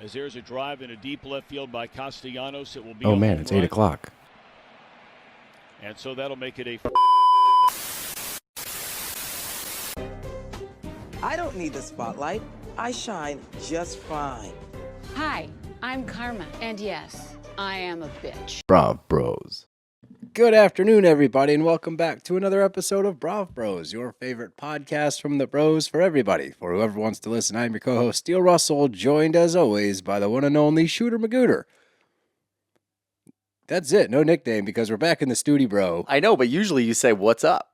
As there's a drive in a deep left field by Castellanos, it will be. Oh man, it's 8 o'clock. And so that'll make it a. I don't need the spotlight. I shine just fine. Hi, I'm Karma, and yes, I am a bitch. Brav Bros. Good afternoon, everybody, and welcome back to another episode of Brav Bros, your favorite podcast from the bros for everybody. For whoever wants to listen, I'm your co-host, Steele Russell, joined as always by the one and only Shooter Magooter. That's it, no nickname, because we're back in the studio, bro. I know, but usually you say, "What's up?"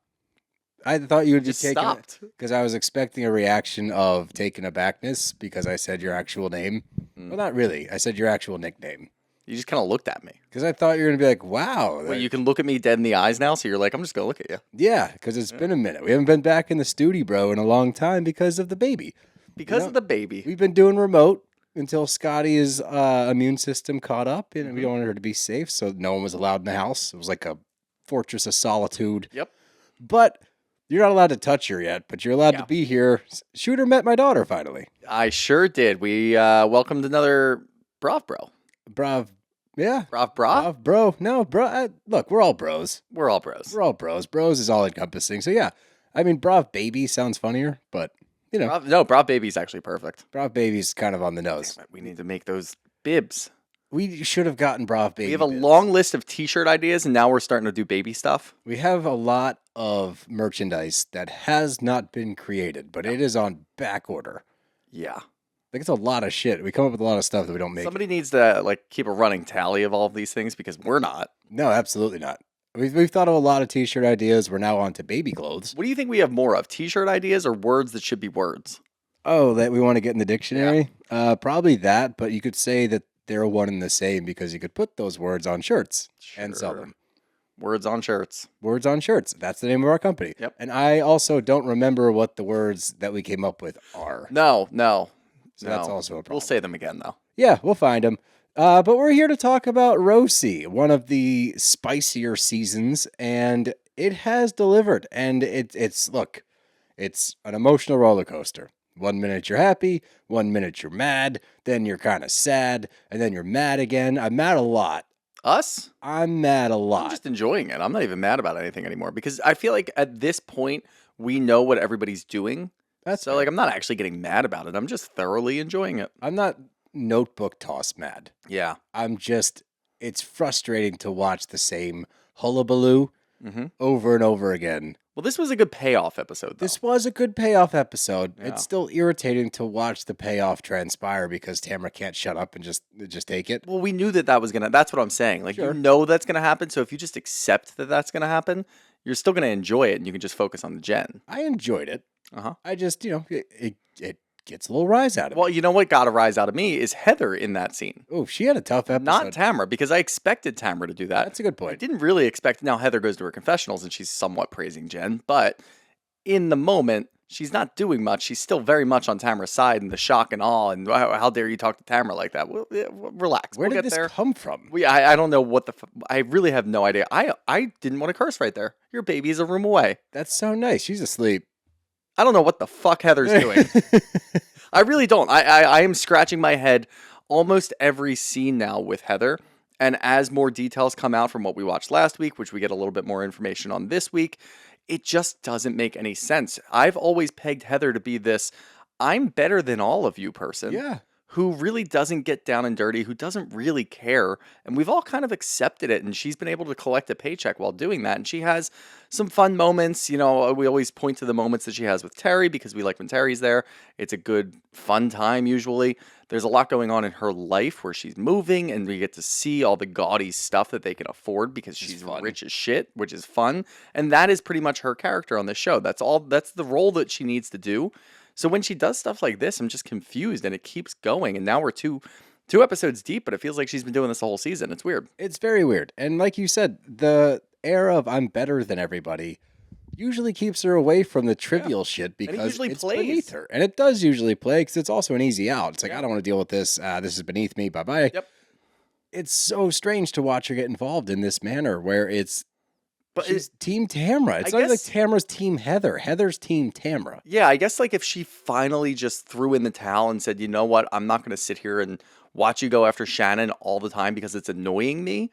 I thought you would just take stopped. because I was expecting a reaction of taken abackness because I said your actual name. Well, not really. I said your actual nickname. You just kind of looked at me. Because I thought you were going to be like, wow. Wait, you can look at me dead in the eyes now, so you're like, I'm just going to look at you. Yeah, because it's been a minute. We haven't been back in the studio, bro, in a long time because of the baby. Because of the baby. We've been doing remote until Scotty's immune system caught up, and we wanted her to be safe, so no one was allowed in the house. It was like a fortress of solitude. Yep. But you're not allowed to touch her yet, but you're allowed to be here. Shooter met my daughter, finally. I sure did. We welcomed another Brav Bro. Brav. Yeah. Brav Bra? Brav bro. No, bro. Look, we're all bros. We're all bros. We're all bros. Bros is all encompassing. So, yeah. I mean, Brav baby sounds funnier, but, you know. Brav Baby's actually perfect. Brav baby's kind of on the nose. We need to make those bibs. We should have gotten Brav baby. We have a bibs. long list of t-shirt ideas, and now we're starting to do baby stuff. We have a lot of merchandise that has not been created, but it is on back order. Yeah. Like, it's a lot of shit. We come up with a lot of stuff that we don't make. Somebody needs to keep a running tally of all of these things because we're not. No, absolutely not. We've thought of a lot of t-shirt ideas. We're now on to baby clothes. What do you think we have more of? T-shirt ideas or words that should be words? Oh, that we want to get in the dictionary? Yeah. Probably that, but you could say that they're one and the same because you could put those words on shirts and sell them. Words on shirts. Words on shirts. That's the name of our company. Yep. And I also don't remember what the words that we came up with are. No. So that's also a problem. We'll say them again, though. Yeah, we'll find them. But we're here to talk about RHOC, one of the spicier seasons, and it has delivered. And it's an emotional roller coaster. 1 minute you're happy, 1 minute you're mad, then you're kind of sad, and then you're mad again. I'm mad a lot. Us? I'm mad a lot. I'm just enjoying it. I'm not even mad about anything anymore because I feel like at this point, we know what everybody's doing. So, I'm not actually getting mad about it. I'm just thoroughly enjoying it. I'm not notebook toss mad. Yeah. It's frustrating to watch the same hullabaloo over and over again. Well, this was a good payoff episode, though. This was a good payoff episode. Yeah. It's still irritating to watch the payoff transpire because Tamra can't shut up and just take it. Well, we knew that was going to, that's what I'm saying. Like, Sure. you know that's going to happen. So if you just accept that that's going to happen, you're still going to enjoy it and you can just focus on the Jenn. I enjoyed it. Uh-huh. I just, it gets a little rise out of Well, me. you know what got a rise out of me is Heather in that scene. Oh, she had a tough episode. Not Tamra, because I expected Tamra to do that. That's a good I point. didn't really expect. Now Heather goes to her confessionals and she's somewhat praising Jenn, but in the moment, she's not doing much. She's still very much on Tamra's side and the shock and awe and how dare you talk to Tamra like that. Well, relax. Where we'll did get this there. come from? I don't know what I really have no idea. I didn't want to curse right there. Your baby is a room away. That's so nice. She's asleep. I don't know what the fuck Heather's doing. I really don't. I am scratching my head almost every scene now with Heather. And as more details come out from what we watched last week, which we get a little bit more information on this week, it just doesn't make any sense. I've always pegged Heather to be this, I'm better than all of you person. Yeah. Who really doesn't get down and dirty, who doesn't really care. And we've all kind of accepted it. And she's been able to collect a paycheck while doing that. And she has some fun moments. You know, we always point to the moments that she has with Terry because we like when Terry's there. It's a good, fun time usually. There's a lot going on in her life where she's moving and we get to see all the gaudy stuff that they can afford because she's rich as shit, which is fun. And that is pretty much her character on the show. That's the role that she needs to do. So when she does stuff like this, I'm just confused and it keeps going. And now we're two episodes deep, but it feels like she's been doing this the whole season. It's weird. It's very weird. And like you said, the air of I'm better than everybody usually keeps her away from the trivial shit because it's beneath her. And it does usually play because it's also an easy out. It's like, I don't want to deal with this. This is beneath me. Bye-bye. Yep. It's so strange to watch her get involved in this manner where it's But She's Team Tamra. It's I not like guess- Tamra's Team Heather. Heather's Team Tamra. yeah, I guess like if she finally just threw in the towel and said, you know what, I'm not going to sit here and watch you go after Shannon all the time because it's annoying me,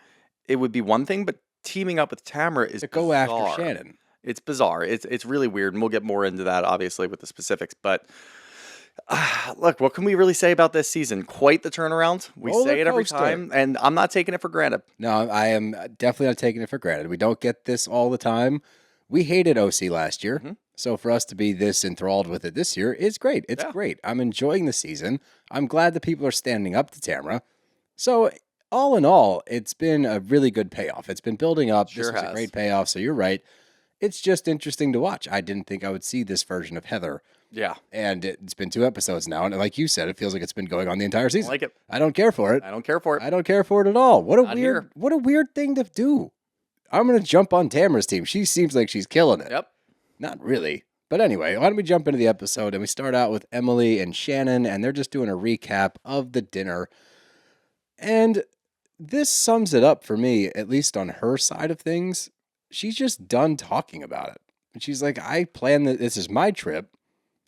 it would be one thing. But teaming up with Tamra is To go bizarre. after Shannon. It's bizarre. It's really weird, and we'll get more into that obviously with the specifics. But look, what can we really say about this season? Quite the turnaround. We Roller say it every coaster. time, and I'm not taking it for granted. No, I am definitely not taking it for granted. We don't get this all the time. We hated OC last year. Mhm. So for us to be this enthralled with it this year is great. It's Yeah. great. I'm enjoying the season. I'm glad that people are standing up to Tamra. So all in all, it's been a really good payoff. It's been building up. Sure This was has. a great payoff. So you're right. It's just interesting to watch. I didn't think I would see this version of Heather. Yeah, And it's been 2 episodes now. And like you said, it feels like it's been going on the entire I season. like it. I don't care for it. I don't care for it. I don't care for it at all. What a Not weird here. what a weird thing to do. I'm gonna jump on Tamra's team. She seems like she's killing it. Yep. Not really. But anyway, why don't we jump into the episode and we start out with Emily and Shannon, and they're just doing a recap of the dinner. And this sums it up for me, at least on her side of things. She's just done talking about it. And she's like, I planned that this is my trip.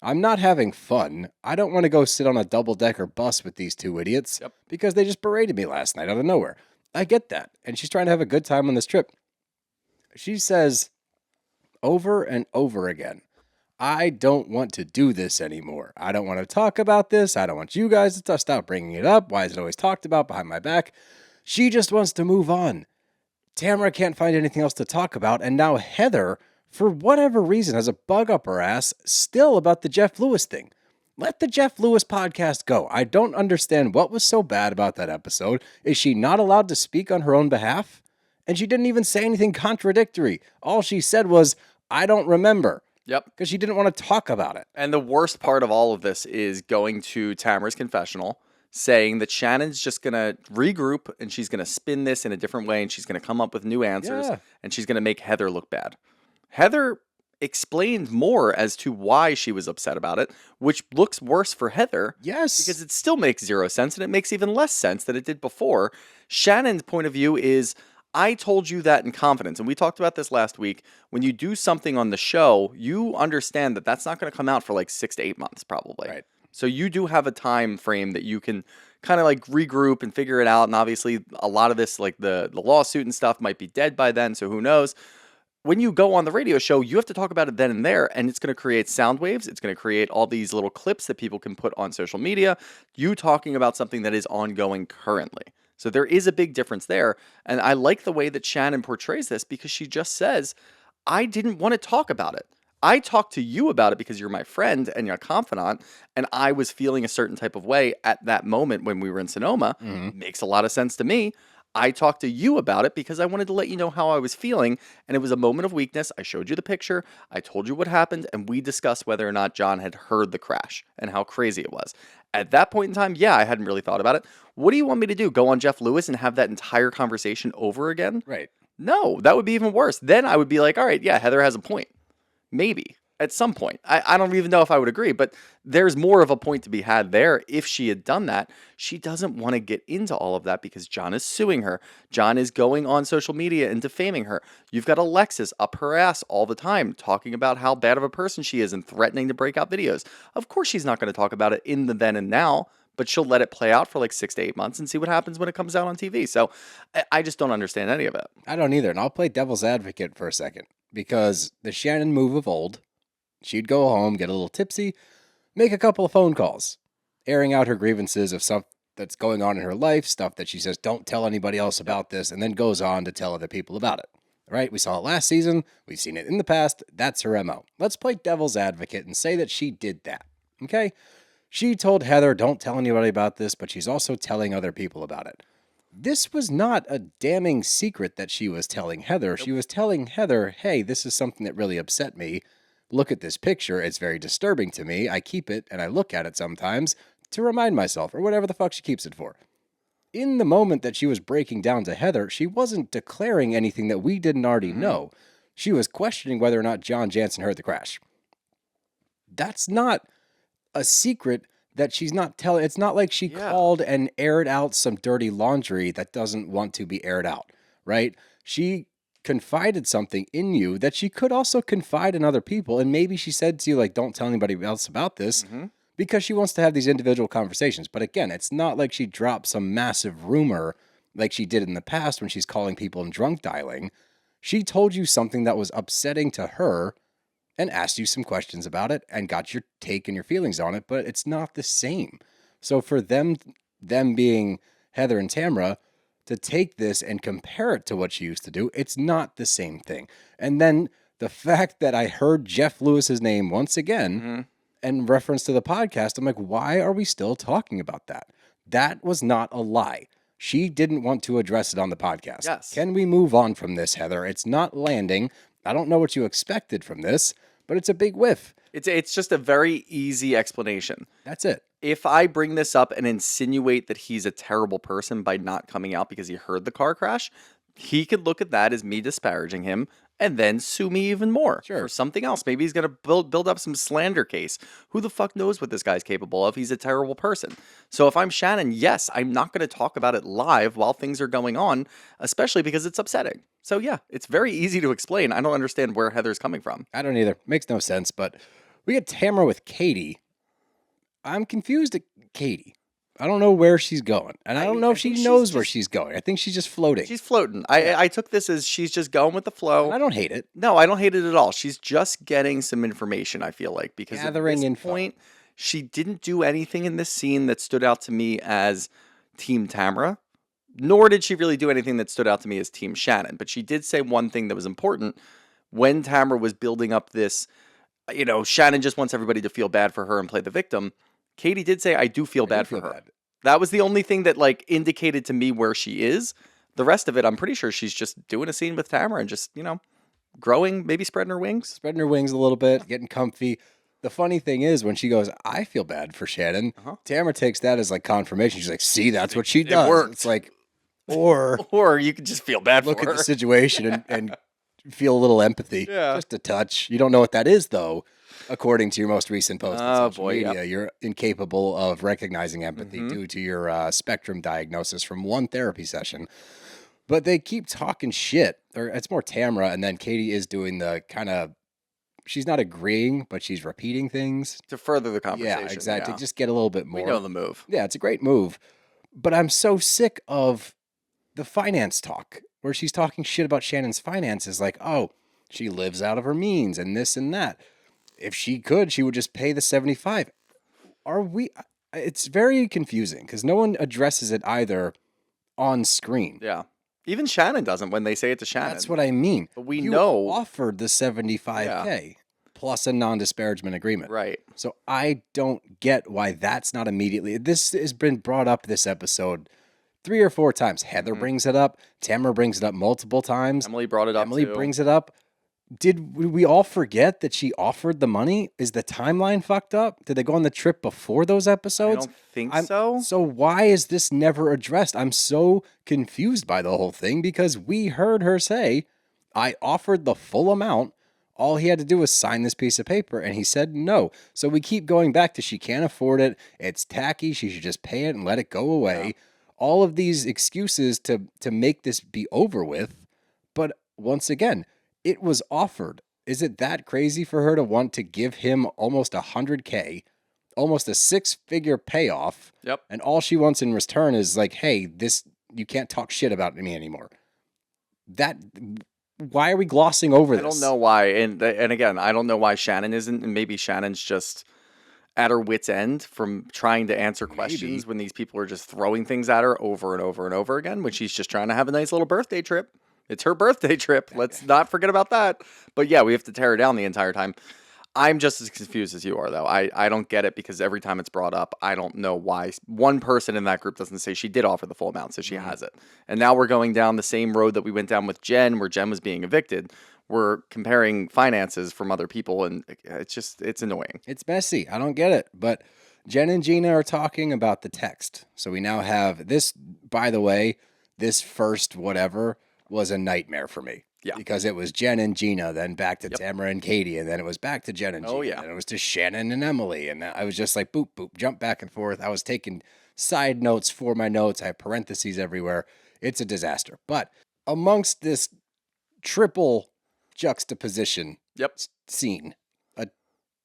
I'm not having fun. I don't want to go sit on a double-decker bus with these 2 idiots Yep. because they just berated me last night out of nowhere. I get that. And she's trying to have a good time on this trip. She says over and over again, I don't want to do this anymore. I don't want to talk about this. I don't want you guys to stop bringing it up. Why is it always talked about behind my back? She just wants to move on. Tamra can't find anything else to talk about. And now Heather, for whatever reason, has a bug up her ass still about the Jeff Lewis thing. Let the Jeff Lewis podcast go. I don't understand what was so bad about that episode. Is she not allowed to speak on her own behalf? And she didn't even say anything contradictory. All she said was, I don't remember. Yep. Because she didn't want to talk about it. And the worst part of all of this is going to Tamara's confessional, saying that Shannon's just going to regroup and she's going to spin this in a different way and she's going to come up with new answers Yeah. and she's going to make Heather look bad. Heather explained more as to why she was upset about it, which looks worse for Heather. Yes. Because it still makes 0 sense and it makes even less sense than it did before. Shannon's point of view is, I told you that in confidence. And we talked about this last week. When you do something on the show, you understand that that's not going to come out for like 6 to 8 months probably. Right. So you do have a time frame that you can kind of like regroup and figure it out. And obviously a lot of this, like the lawsuit and stuff, might be dead by then. So who knows? When you go on the radio show, you have to talk about it then and there, and it's going to create sound waves. It's going to create all these little clips that people can put on social media. You talking about something that is ongoing currently. So there is a big difference there. And I like the way that Shannon portrays this because she just says, I didn't want to talk about it. I talked to you about it because you're my friend and you're a confidant, and I was feeling a certain type of way at that moment when we were in Sonoma. Makes a lot of sense to me. I talked to you about it because I wanted to let you know how I was feeling, and it was a moment of weakness. I showed you the picture, I told you what happened, and we discussed whether or not John had heard the crash and how crazy it was. At that point in time, yeah, I hadn't really thought about it. What do you want me to do? Go on Jeff Lewis and have that entire conversation over again? Right. No, that would be even worse. Then I would be like, all right, yeah, Heather has a point. Maybe. At some point. I don't even know if I would agree, but there's more of a point to be had there if she had done that. She doesn't want to get into all of that because John is suing her. John is going on social media and defaming her. You've got Alexis up her ass all the time talking about how bad of a person she is and threatening to break out videos. Of course she's not going to talk about it in the then and now, but she'll let it play out for like 6 to 8 months and see what happens when it comes out on TV. So I just don't understand any of it. I don't either. And I'll play devil's advocate for a second because the Shannon move of old, she'd go home, get a little tipsy, make a couple of phone calls, airing out her grievances of stuff that's going on in her life, stuff that she says, don't tell anybody else about this, and then goes on to tell other people about it. Right? We saw it last season. We've seen it in the past. That's her MO. Let's play devil's advocate and say that she did that. Okay? She told Heather, don't tell anybody about this, but she's also telling other people about it. This was not a damning secret that she was telling Heather. Nope. She was telling Heather, hey, this is something that really upset me. Look at this picture. It's very disturbing to me. I keep it and I look at it sometimes to remind myself or whatever the fuck she keeps it for. In the moment that she was breaking down to Heather, she wasn't declaring anything that we didn't already know. She was questioning whether or not John Jansen heard the crash. That's not a secret that she's not telling. It's not like she called and aired out some dirty laundry that doesn't want to be aired out, right? She confided something in you that she could also confide in other people. And maybe she said to you, like, don't tell anybody else about this because she wants to have these individual conversations. But again, it's not like she dropped some massive rumor like she did in the past when she's calling people and drunk dialing. She told you something that was upsetting to her and asked you some questions about it and got your take and your feelings on it, but it's not the same. So for them being Heather and Tamra, to take this and compare it to what she used to do, it's not the same thing. And then the fact that I heard Jeff Lewis's name once again in reference to the podcast, I'm like, why are we still talking about that? That was not a lie. She didn't want to address it on the podcast. Yes. Can we move on from this, Heather? It's not landing. I don't know what you expected from this, but it's a big whiff. It's just a very easy explanation. That's it. If I bring this up and insinuate that he's a terrible person by not coming out because he heard the car crash, he could look at that as me disparaging him and then sue me even more for something else. Maybe he's going to build up some slander case. Who the fuck knows what this guy's capable of? He's a terrible person. So if I'm Shannon, yes, I'm not going to talk about it live while things are going on, especially because it's upsetting. So yeah, it's very easy to explain. I don't understand where Heather's coming from. I don't either. Makes no sense, but we get Tamra with Katie. I'm confused at Katie. I don't know where she's going. And I don't know if she knows where she's going. I think she's just floating. She's floating. I took this as she's just going with the flow. And I don't hate it. No, I don't hate it at all. She's just getting some information, I feel like. Because gathering at this info. point, she didn't do anything in this scene that stood out to me as Team Tamra. Nor did she really do anything that stood out to me as Team Shannon. But she did say one thing that was important. When Tamra was building up this, Shannon just wants everybody to feel bad for her and play the victim. Katie did say, I do feel bad for her. That was the only thing that indicated to me where she is. The rest of it, I'm pretty sure she's just doing a scene with Tamra and just, growing, maybe spreading her wings. Spreading her wings a little bit, getting comfy. The funny thing is when she goes, I feel bad for Shannon, Tamra takes that as confirmation. She's like, see, that's what she does. It worked. It's like, or you could just feel bad look for her. at the situation and feel a little empathy. Yeah. Just a touch. You don't know what that is, though. According to your most recent post on social media, you're incapable of recognizing empathy due to your spectrum diagnosis from one therapy session. But they keep talking shit. Or it's more Tamra, and then Katie is doing the kind of, she's not agreeing, but she's repeating things. To further the conversation. Yeah, exactly. Yeah. Just get a little bit more. We know the move. Yeah, it's a great move. But I'm so sick of the finance talk, where she's talking shit about Shannon's finances, like, oh, she lives out of her means, and this and that. If she could, she would just pay the 75. It's very confusing because no one addresses it either on screen. Yeah. Even Shannon doesn't when they say it to Shannon. That's what I mean. But we you know. Offered the 75K plus a non-disparagement agreement. Right. So I don't get why that's not immediately. This has been brought up this episode 3 or 4 times. Heather brings it up. Tamra brings it up multiple times. Emily brought it up Emily too. brings it up. Did we all forget that she offered the money? Is the timeline fucked up? Did they go on the trip before those episodes? I don't think so. So why is this never addressed? I'm so confused by the whole thing because we heard her say, I offered the full amount. All he had to do was sign this piece of paper, and he said no. So we keep going back to she can't afford it. It's tacky. She should just pay it and let it go away. Yeah. All of these excuses to make this be over with. But once again, it was offered. Is it that crazy for her to want to give him almost $100K, almost a 6-figure payoff? Yep. And all she wants in return is like, hey, you can't talk shit about me anymore. Why are we glossing over this? I don't know why. And again, I don't know why Shannon isn't. And maybe Shannon's just at her wit's end from trying to answer questions when these people are just throwing things at her over and over and over again, when she's just trying to have a nice little birthday trip. It's her birthday trip. Let's not forget about that. But yeah, we have to tear her down the entire time. I'm just as confused as you are, though. I don't get it because every time it's brought up, I don't know why one person in that group doesn't say she did offer the full amount, so she has it. And now we're going down the same road that we went down with Jenn, where Jenn was being evicted. We're comparing finances from other people, and it's annoying. It's messy. I don't get it. But Jenn and Gina are talking about the text. So we now have this, by the way, this first whatever was a nightmare for me. Yeah. Because it was Jenn and Gina, then back to Tamra and Katie, and then it was back to Jenn and Gina. Oh, yeah. And it was to Shannon and Emily. And I was just like, boop, boop, jump back and forth. I was taking side notes for my notes. I have parentheses everywhere. It's a disaster. But amongst this triple juxtaposition Yep. scene. A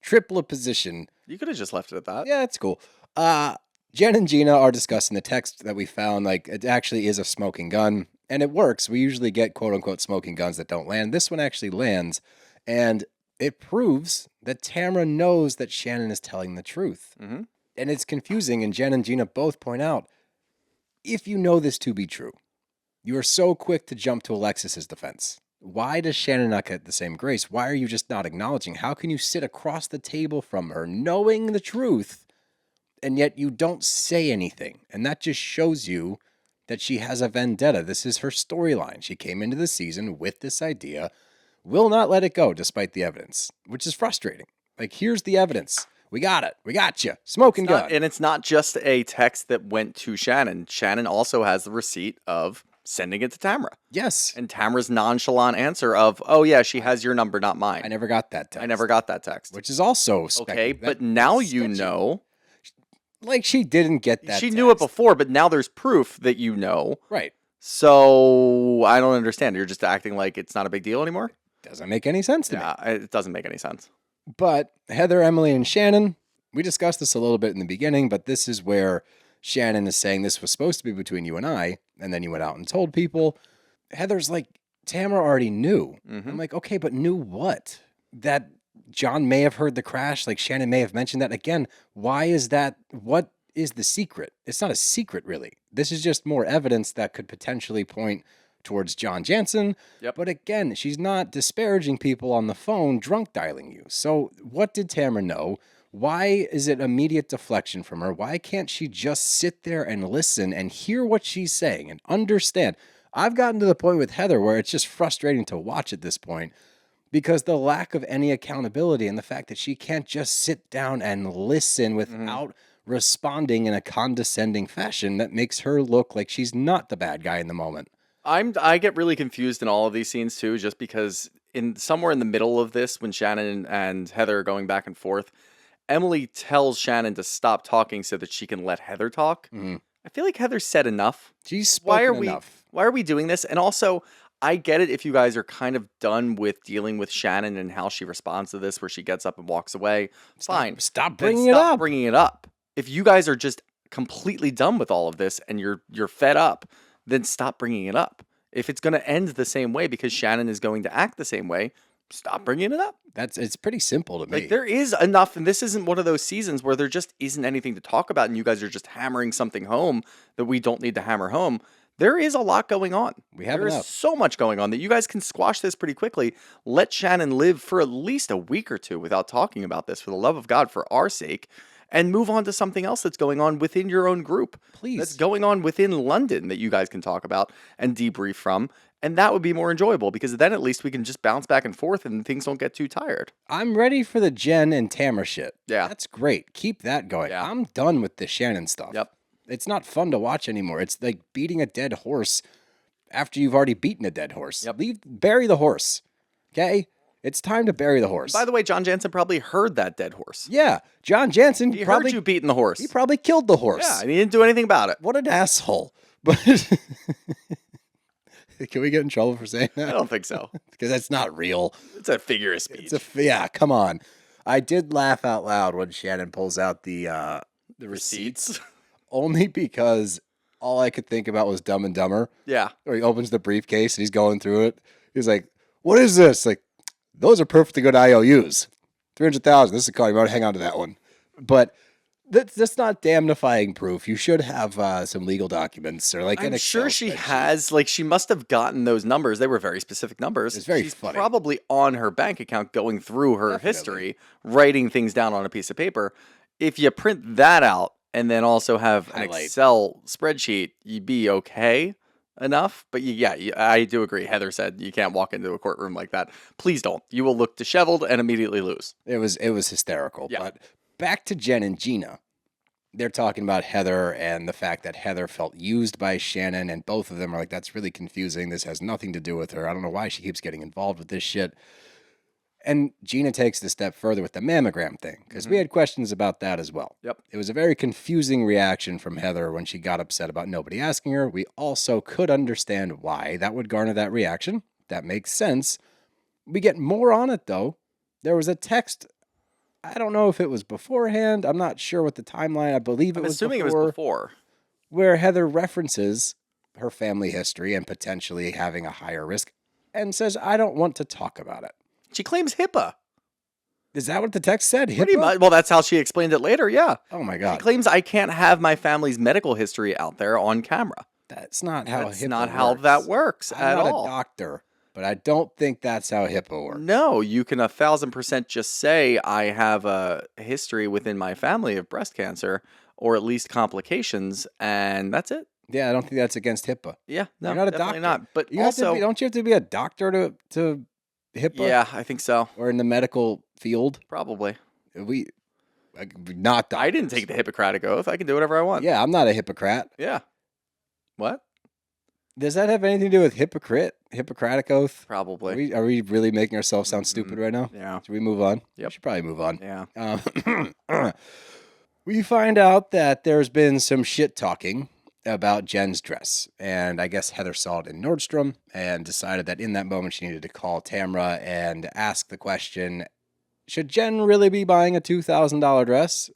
triple position. You could have just left it at that. Yeah, it's cool. Jenn and Gina are discussing the text that we found. Like, it actually is a smoking gun, and it works. We usually get quote-unquote smoking guns that don't land. This one actually lands, and it proves that Tamra knows that Shannon is telling the truth. Mm-hmm. And it's confusing, and Jenn and Gina both point out, if you know this to be true, you are so quick to jump to Alexis's defense. Why does Shannon not get the same grace? Why are you just not acknowledging? How can you sit across the table from her knowing the truth, and yet you don't say anything? And that just shows you that she has a vendetta. This is her storyline. She came into the season with this idea, will not let it go despite the evidence, which is frustrating. Like, here's the evidence. We got it. We got you. Smoking gun. And it's not just a text that went to Shannon. Shannon also has the receipt of sending it to Tamra. Yes. And Tamra's nonchalant answer of, oh, yeah, she has your number, not mine. I never got that text. I never got that text. Which is also okay, but now you know. Like, she didn't get that She knew it before, but now there's proof that you know. Right. So I don't understand. You're just acting like it's not a big deal anymore? Doesn't make any sense to me. Yeah, it doesn't make any sense. But Heather, Emily, and Shannon, we discussed this a little bit in the beginning, but this is where Shannon is saying this was supposed to be between you and I, and then you went out and told people. Heather's like, Tamra already knew. Mm-hmm. I'm like, okay, but knew what? That John may have heard the crash, like Shannon may have mentioned that. Again, why is that? What is the secret? It's not a secret, really. This is just more evidence that could potentially point towards John Jansen. Yep. But again, she's not disparaging people on the phone, drunk dialing you. So what did Tamra know? Why is it immediate deflection from her? Why can't she just sit there and listen and hear what she's saying and understand? I've gotten to the point with Heather where it's just frustrating to watch at this point because the lack of any accountability and the fact that she can't just sit down and listen without responding in a condescending fashion that makes her look like she's not the bad guy in the moment. I get really confused in all of these scenes too, just because in somewhere in the middle of this, when Shannon and Heather are going back and forth, Emily tells Shannon to stop talking so that she can let Heather talk. Mm-hmm. I feel like Heather said enough. She's spoken enough. Why are we doing this? And also, I get it if you guys are kind of done with dealing with Shannon and how she responds to this, where she gets up and walks away. Fine. Stop Then bringing it stop up. bringing it up. If you guys are just completely done with all of this and you're fed up, then stop bringing it up. If it's going to end the same way because Shannon is going to act the same way, stop bringing it up. It's pretty simple to me. Like, there is enough, and this isn't one of those seasons where there just isn't anything to talk about and you guys are just hammering something home that we don't need to hammer home. There is a lot going on. There is so much going on that you guys can squash this pretty quickly. Let Shannon live for at least a week or two without talking about this, for the love of God, for our sake, and move on to something else that's going on within your own group. Please. That's going on within London that you guys can talk about and debrief from. And that would be more enjoyable because then at least we can just bounce back and forth and things don't get too tired. I'm ready for the Jenn and Tamra shit. Yeah. That's great. Keep that going. Yeah. I'm done with the Shannon stuff. Yep. It's not fun to watch anymore. It's like beating a dead horse after you've already beaten a dead horse. Yep. Bury the horse. Okay? It's time to bury the horse. By the way, John Jansen probably heard that dead horse. Yeah. John Jansen He probably heard you beating the horse. He probably killed the horse. Yeah, and he didn't do anything about it. What an asshole. But can we get in trouble for saying that? I don't think so. Because that's not real. It's a figure of speech. Yeah, come on. I did laugh out loud when Shannon pulls out the receipts. Only because all I could think about was Dumb and Dumber. Yeah. Where he opens the briefcase and he's going through it. He's like, "What is this?" Like, those are perfectly good IOUs. 300,000. This is a car. You might hang on to that one. But that's not damnifying proof. You should have some legal documents or like an I'm Excel sure she spreadsheet. has. Like, she must have gotten those numbers. They were very specific numbers. It's very She's funny. probably on her bank account going through her Definitely. history, writing things down on a piece of paper. If you print that out and then also have an Highlight. Excel spreadsheet, you'd be okay enough. But I do agree. Heather said you can't walk into a courtroom like that. Please don't. You will look disheveled and immediately lose. It was hysterical. Yeah. But back to Jenn and Gina. They're talking about Heather and the fact that Heather felt used by Shannon, and both of them are like, that's really confusing. This has nothing to do with her. I don't know why she keeps getting involved with this shit. And Gina takes it a step further with the mammogram thing, because we had questions about that as well. Yep. It was a very confusing reaction from Heather when she got upset about nobody asking her. We also could understand why that would garner that reaction. That makes sense. We get more on it, though. There was a text. I don't know if it was beforehand. I'm not sure what the timeline. I believe it I'm was assuming before, it was before. where Heather references her family history and potentially having a higher risk and says, I don't want to talk about it. She claims HIPAA. Is that what the text said? Pretty HIPAA? much. Well, that's how she explained it later, yeah. Oh, my She God. claims I can't have my family's medical history out there on camera. That's not how That's HIPAA not how works. that works I'm at not all. a doctor, but I don't think that's how HIPAA works. No, you can 1,000% just say I have a history within my family of breast cancer or at least complications, and that's it. Yeah, I don't think that's against HIPAA. Yeah, no, You're not a definitely doctor. not. But You have to also, be, don't you have to be a doctor to HIPAA? yeah, I think so. Or in the medical field? Probably. We not doctors. I didn't take the Hippocratic Oath. I can do whatever I want. Yeah, I'm not a hypocrite. Yeah. What? Does that have anything to do with Hippocratic Oath? Probably. Are we really making ourselves sound stupid right now? Yeah. Should we move on? Yep. We should probably move on. Yeah. We find out that there's been some shit talking about Jenn's dress. And I guess Heather saw it in Nordstrom and decided that in that moment she needed to call Tamra and ask the question, should Jenn really be buying a $2,000 dress?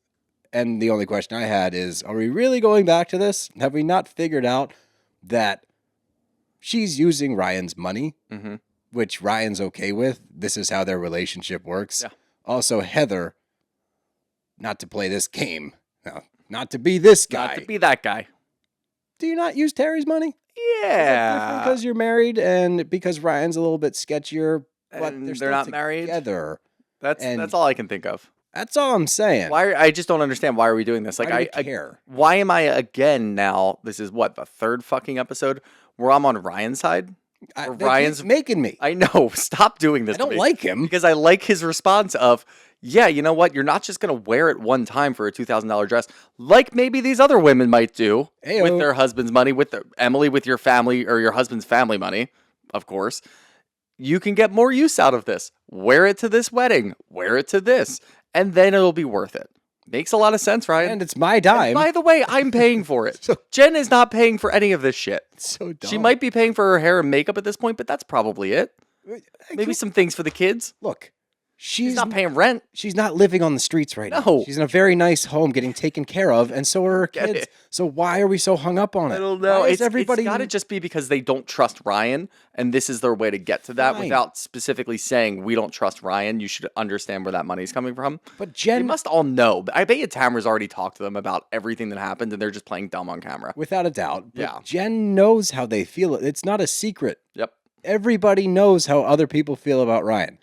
And the only question I had is, are we really going back to this? Have we not figured out that she's using Ryan's money, Mm-hmm. which Ryan's okay with? This is how their relationship works. Yeah. Also, Heather, not to play this game, no, not to be this guy. Not to be that guy. Do you not use Terry's money? Yeah. Because you're married and because Ryan's a little bit sketchier, but And they're they're still not married? together. and- That's all I can think of. That's all I'm saying. I just don't understand why are we doing this? Like Why do you care? why am I again now? This is what, the third fucking episode where I'm on Ryan's side? Or They Ryan's keep making me. I know. Stop doing this. I to don't me. like him. Because I like his response of, yeah, you know what? You're not just going to wear it one time for a $2,000 dress, like maybe these other women might do Ayo. with their husband's money, Emily, with your family or your husband's family money, of course. You can get more use out of this. Wear it to this wedding. Wear it to this. And then it'll be worth it. Makes a lot of sense, Ryan. And it's my dime. And by the way, I'm paying for it. So- Jenn is not paying for any of this shit. so dumb. She might be paying for her hair and makeup at this point, but that's probably it. Maybe some things for the kids. Look, She's she's not paying rent. She's not living on the streets right now. No. She's in a very nice home getting taken care of, and so are her Get kids. it. So why are we so hung up on it? I don't know. Why is It's everybody got to just be because they don't trust Ryan, and this is their way to get to that Fine. without specifically saying, we don't trust Ryan. You should understand where that money's coming from. But They Jenn, must all know. I bet you Tamra's already talked to them about everything that happened, and they're just playing dumb on camera. without a doubt, but Yeah. Jenn knows how they feel. It's not a secret. Yep. Everybody knows how other people feel about Ryan.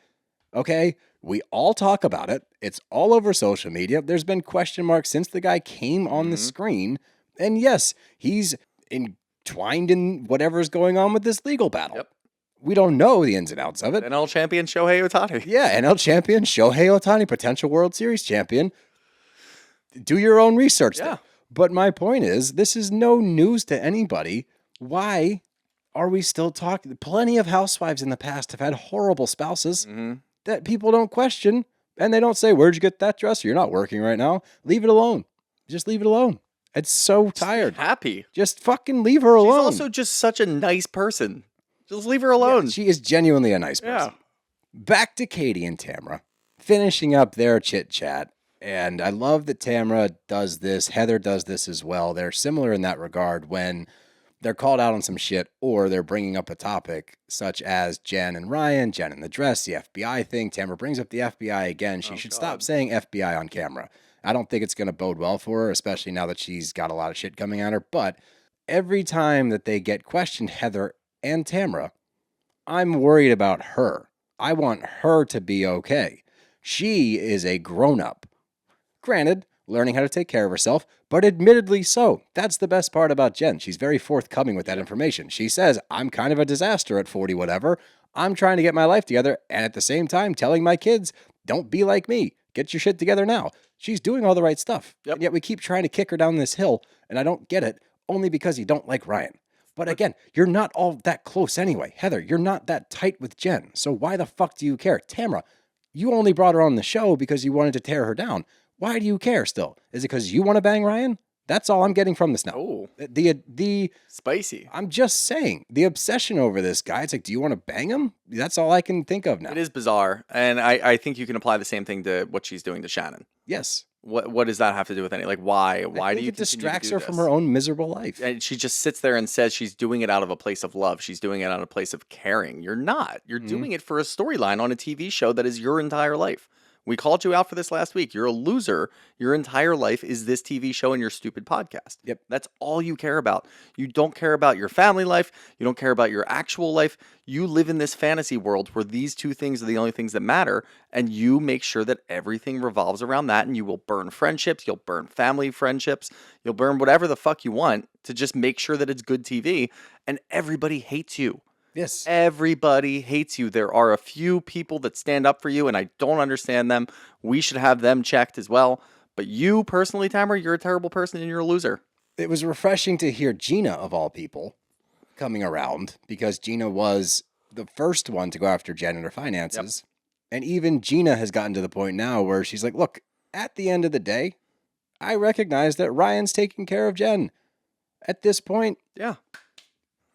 Okay? We all talk about it. It's all over social media. There's been question marks since the guy came on the Mm-hmm. screen. And yes, he's entwined in whatever's going on with this legal battle. Yep. We don't know the ins and outs of it. NL champion Shohei Ohtani. Yeah, NL champion, Shohei Ohtani, potential World Series champion. Do your own research Yeah. there. But my point is, this is no news to anybody. Why are we still talking? Plenty of housewives in the past have had horrible spouses Mm-hmm. that people don't question, and they don't say, where'd you get that dress? You're not working right now. Leave it alone. Just leave it alone. It's so tired. Happy. Just fucking leave her She's alone. also just such a nice person. Just leave her Yeah, alone. she is genuinely a nice Yeah. person. Back to Katie and Tamra, finishing up their chit chat. And I love that Tamra does this. Heather does this as well. They're similar in that regard when they're called out on some shit or they're bringing up a topic such as Jenn and Ryan, Jenn in the dress, the FBI thing. Tamra brings up the FBI again. She should stop saying FBI on camera. I don't think it's going to bode well for her, especially now that she's got a lot of shit coming at her. But every time that they get questioned, Heather and Tamra, I'm worried about her. I want her to be okay. She is a grown-up. Granted, learning how to take care of herself, but admittedly so. That's the best part about Jenn. She's very forthcoming with that information. She says, I'm kind of a disaster at 40 whatever. I'm trying to get my life together, and at the same time telling my kids, don't be like me. Get your shit together now. She's doing all the right stuff. Yep. And yet we keep trying to kick her down this hill, and I don't get it, only because you don't like Ryan. But again, you're not all that close anyway. Heather, you're not that tight with Jenn, so why the fuck do you care? Tamra, you only brought her on the show because you wanted to tear her down. Why do you care still? Is it because you want to bang Ryan? That's all I'm getting from this now. Oh, The spicy. I'm just saying, the obsession over this guy, it's like, do you want to bang him? That's all I can think of now. It is bizarre, and I think you can apply the same thing to what she's doing to Shannon. Yes. What does that have to do with any? Like, why? Why do you it continue to distracts do her this? from her own miserable life? And she just sits there and says she's doing it out of a place of love. She's doing it out of a place of caring. You're not. You're doing it for a storyline on a TV show that is your entire life. We called you out for this last week. You're a loser. Your entire life is this TV show and your stupid podcast. Yep. That's all you care about. You don't care about your family life. You don't care about your actual life. You live in this fantasy world where these two things are the only things that matter. And you make sure that everything revolves around that. And you will burn friendships. You'll burn family friendships. You'll burn whatever the fuck you want to just make sure that it's good TV. And everybody hates you. Yes. Everybody hates you. There are a few people that stand up for you, and I don't understand them. We should have them checked as well. But you personally, Tamra, you're a terrible person and you're a loser. It was refreshing to hear Gina, of all people, coming around, because Gina was the first one to go after Jenn and her finances. And even Gina has gotten to the point now where she's like, look, at the end of the day, I recognize that Ryan's taking care of Jenn. At this point, Yeah.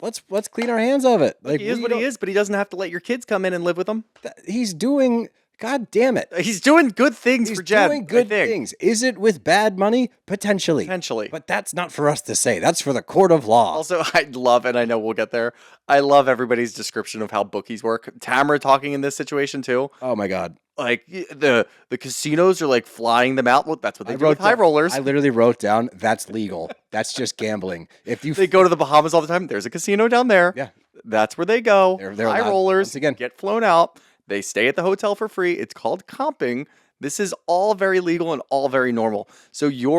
let's clean our hands of it. Like, he is what he is, but he doesn't have to let your kids come in and live with him. He's doing, God damn it. He's doing good things He's for Jenn. doing good things. Is it with bad money? Potentially. Potentially. But that's not for us to say. That's for the court of law. Also, I love, and I know we'll get there, I love everybody's description of how bookies work. Tamra talking in this situation too. Oh my God. Like, the casinos are like flying them out. Well, that's what they do with high rollers. I literally wrote down, that's legal. That's just gambling. If you They go to the Bahamas all the time. There's a casino down there. Yeah. That's where they go. They're high allowed, rollers once again. get flown out. They stay at the hotel for free. It's called comping. This is all very legal and all very normal. So you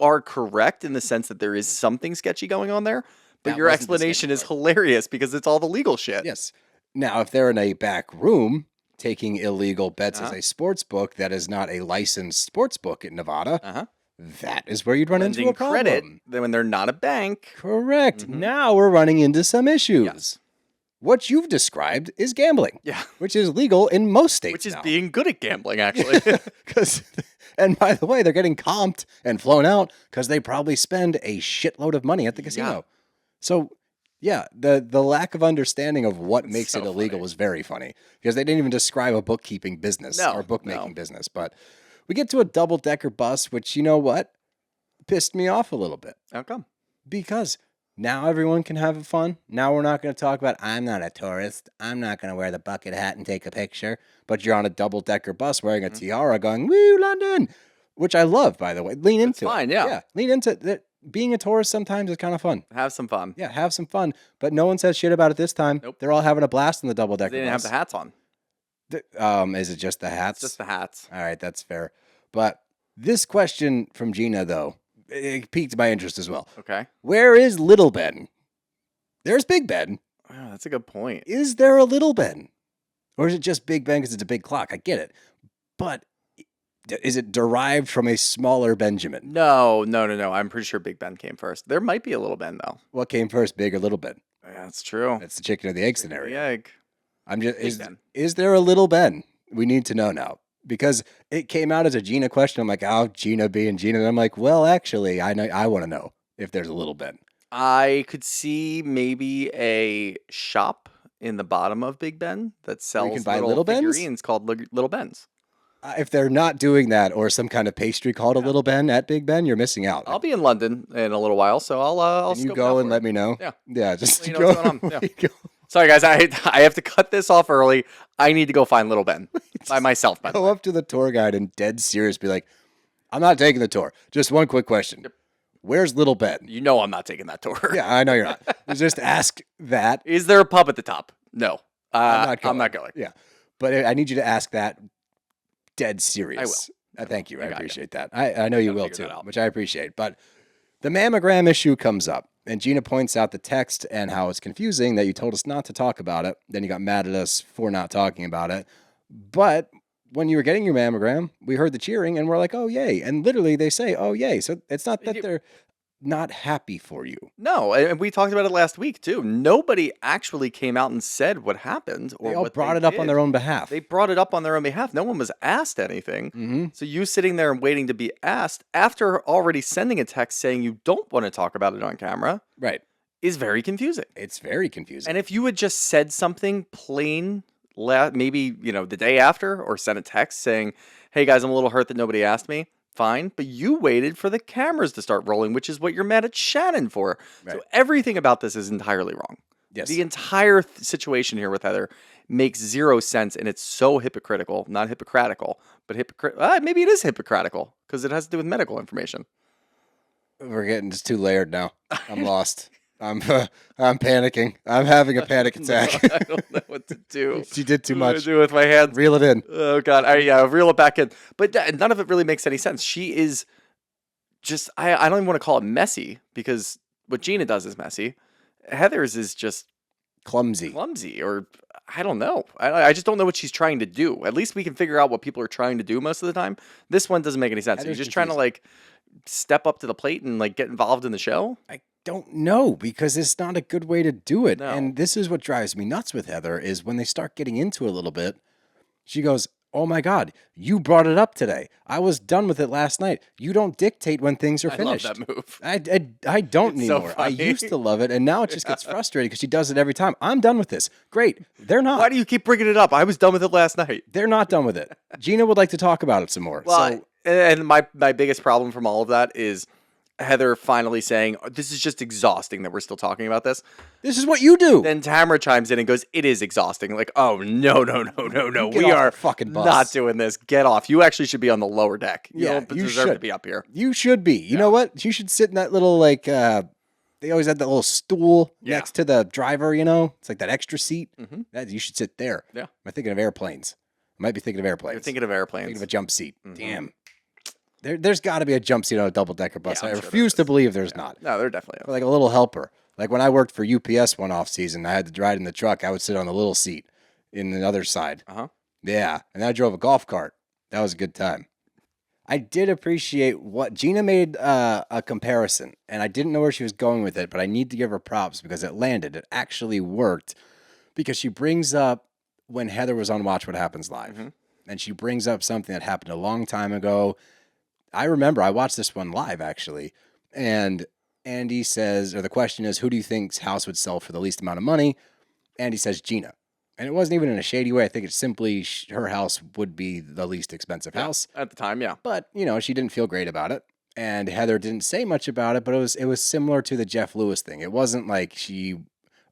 are correct in the sense that there is something sketchy going on there, but That your wasn't the explanation sketchy is part. hilarious because it's all the legal shit. Yes. Now, if they're in a back room taking illegal bets as Uh-huh. a sports book that is not a licensed sports book in Nevada, Uh-huh. that is where you'd run into Lending a problem. credit then when they're not a bank. Correct. Mhm. Now we're running into some issues. Yes. What you've described is gambling, Yeah. which is legal in most states Which is now. being good at gambling, actually. And by the way, they're getting comped and flown out because they probably spend a shitload of money at the casino. Yeah. So, yeah, the lack of understanding of what makes so it illegal funny. was very funny because they didn't even describe a bookkeeping business No, or bookmaking no. business. But we get to a double-decker bus, which, you know what, pissed me off a little bit How come? because now everyone can have fun. Now we're not going to talk about, I'm not a tourist. I'm not going to wear the bucket hat and take a picture. But you're on a double-decker bus wearing a tiara going, woo, London, which I love, by the way. Lean into it. fine, yeah. Lean into it. Being a tourist sometimes is kind of fun. Have some fun. Yeah, have some fun. But no one says shit about it this time. Nope. They're all having a blast in the double-decker They didn't have bus. the hats on. Is it just the hats? It's just the hats. All right, that's fair. But this question from Gina, though, it piqued my interest as well. Okay. Where is Little Ben? There's Big Ben. Oh, that's a good point. Is there a Little Ben? Or is it just Big Ben because it's a big clock? I get it. But is it derived from a smaller Benjamin? No. I'm pretty sure Big Ben came first. There might be a Little Ben, though. What came first, Big or Little Ben? Yeah, that's true. That's the chicken or the egg The scenario. egg. I'm just Big Ben. is there a Little Ben? We need to know now. Because it came out as a Gina question. I'm like, oh, Gina being Gina. And I'm like, well, actually, I want to know if there's a Little Ben. I could see maybe a shop in the bottom of Big Ben that sells can buy Little Bens? figurines called Little Bens. If they're not doing that or some kind of pastry called a Little Ben at Big Ben, you're missing out. I'll be in London in a little while, so I'll Can you scope it go out and for let you. me know? Yeah. Yeah, just Let you know go. what's going on. Yeah. Go. Sorry, guys. I have to cut this off early. I need to go find Little Ben by myself. By the Go way. up to the tour guide and dead serious be like, I'm not taking the tour. Just one quick question. Where's Little Ben? You know I'm not taking that tour. Yeah, I know you're not. Just ask that. Is there a pub at the top? No. I'm I'm not going. Yeah. But I need you to ask that dead serious. I will. Thank you. I I got you. appreciate that. I know you Gotta will figure too, that out. which I appreciate. But the mammogram issue comes up, and Gina points out the text and how it's confusing that you told us not to talk about it. Then you got mad at us for not talking about it. But when you were getting your mammogram, we heard the cheering and we're like, oh, yay. And literally they say, oh, yay. So it's not that they're not happy for you. No, and we talked about it last week too. Nobody actually came out and said what happened or They all what brought they it up on did. their own behalf. They brought it up on their own behalf. No one was asked anything. Mm-hmm. So you sitting there and waiting to be asked after already sending a text saying you don't want to talk about it on camera Right. is very confusing. It's very confusing. And if you had just said something plain, maybe, the day after or sent a text saying, hey guys, I'm a little hurt that nobody asked me. Fine, but you waited for the cameras to start rolling, which is what you're mad at Shannon for. Right. So everything about this is entirely wrong. Yes. The entire situation here with Heather makes zero sense, and it's so hypocritical. Not hypocritical, but maybe it is hypocritical because it has to do with medical information. We're getting just too layered now. I'm lost. I'm panicking. I'm having a panic attack. I don't know what to do. She did too What do I much. do with my hands? Reel it in. Oh God, reel it back in. But none of it really makes any sense. She is just I don't even want to call it messy because what Gina does is messy. Heather's is just Clumsy. or I don't know. I just don't know what she's trying to do. At least we can figure out what people are trying to do most of the time. This one doesn't make any sense. Heather's You're just trying to like step up to the plate and like get involved in the show. I don't know because it's not a good way to do it. No. And this is what drives me nuts with Heather is when they start getting into it a little bit, she goes, oh my God, you brought it up today. I was done with it last night. You don't dictate when things are finished. I love that move. I don't It's so anymore. I funny. used to love it, and now it just gets frustrating because she does it every time. I'm done with this. Great. They're not. Why do you keep bringing it up? I was done with it last night. They're not done with it. Gina would like to talk about it some more. Well, So and my biggest problem from all of that is Heather finally saying, this is just exhausting that we're still talking about this. this is what you do. Then Tamra chimes in and goes, it is exhausting. Like, oh, no. Get We off are the fucking bus. not doing this. Get off. You actually should be on the lower deck. You Yeah, don't you deserve to should. be up here. You should be. You know what? You should sit in that little they always had that little stool next to the driver, It's like that extra seat. Mhm. You should sit there. Yeah. Am I thinking of airplanes? I might be thinking of airplanes. You're thinking of airplanes. Thinking of a jump seat. Mhm. Damn. There's got to be a jump seat on a double-decker bus. Yeah, I I'm sure refuse there to believe there's not. No, there definitely Or is. like a little helper. Like when I worked for UPS one off season, I had to ride in the truck. I would sit on the little seat in the other side. Uh-huh. Yeah, and I drove a golf cart. That was a good time. I did appreciate what Gina made a comparison, and I didn't know where she was going with it, but I need to give her props because it landed. It actually worked because she brings up when Heather was on Watch What Happens Live, Mhm. and she brings up something that happened a long time ago. I remember I watched this one live actually, and Andy says, or the question is, who do you think's house would sell for the least amount of money? Andy says Gina. And it wasn't even in a shady way. I think it's simply her house would be the least expensive house. At the time, yeah. But, she didn't feel great about it. And Heather didn't say much about it, but it was similar to the Jeff Lewis thing. It wasn't like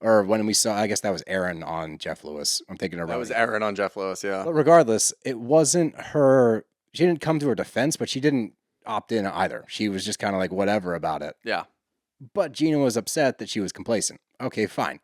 or when we saw, I guess that was Aaron on Jeff Lewis. I'm thinking of That was Ronnie. Aaron on Jeff Lewis, yeah. But regardless, it wasn't her. She didn't come to her defense, but she didn't opt in either. She was just kind of like whatever about it. Yeah. But Gina was upset that she was complacent. Okay, fine.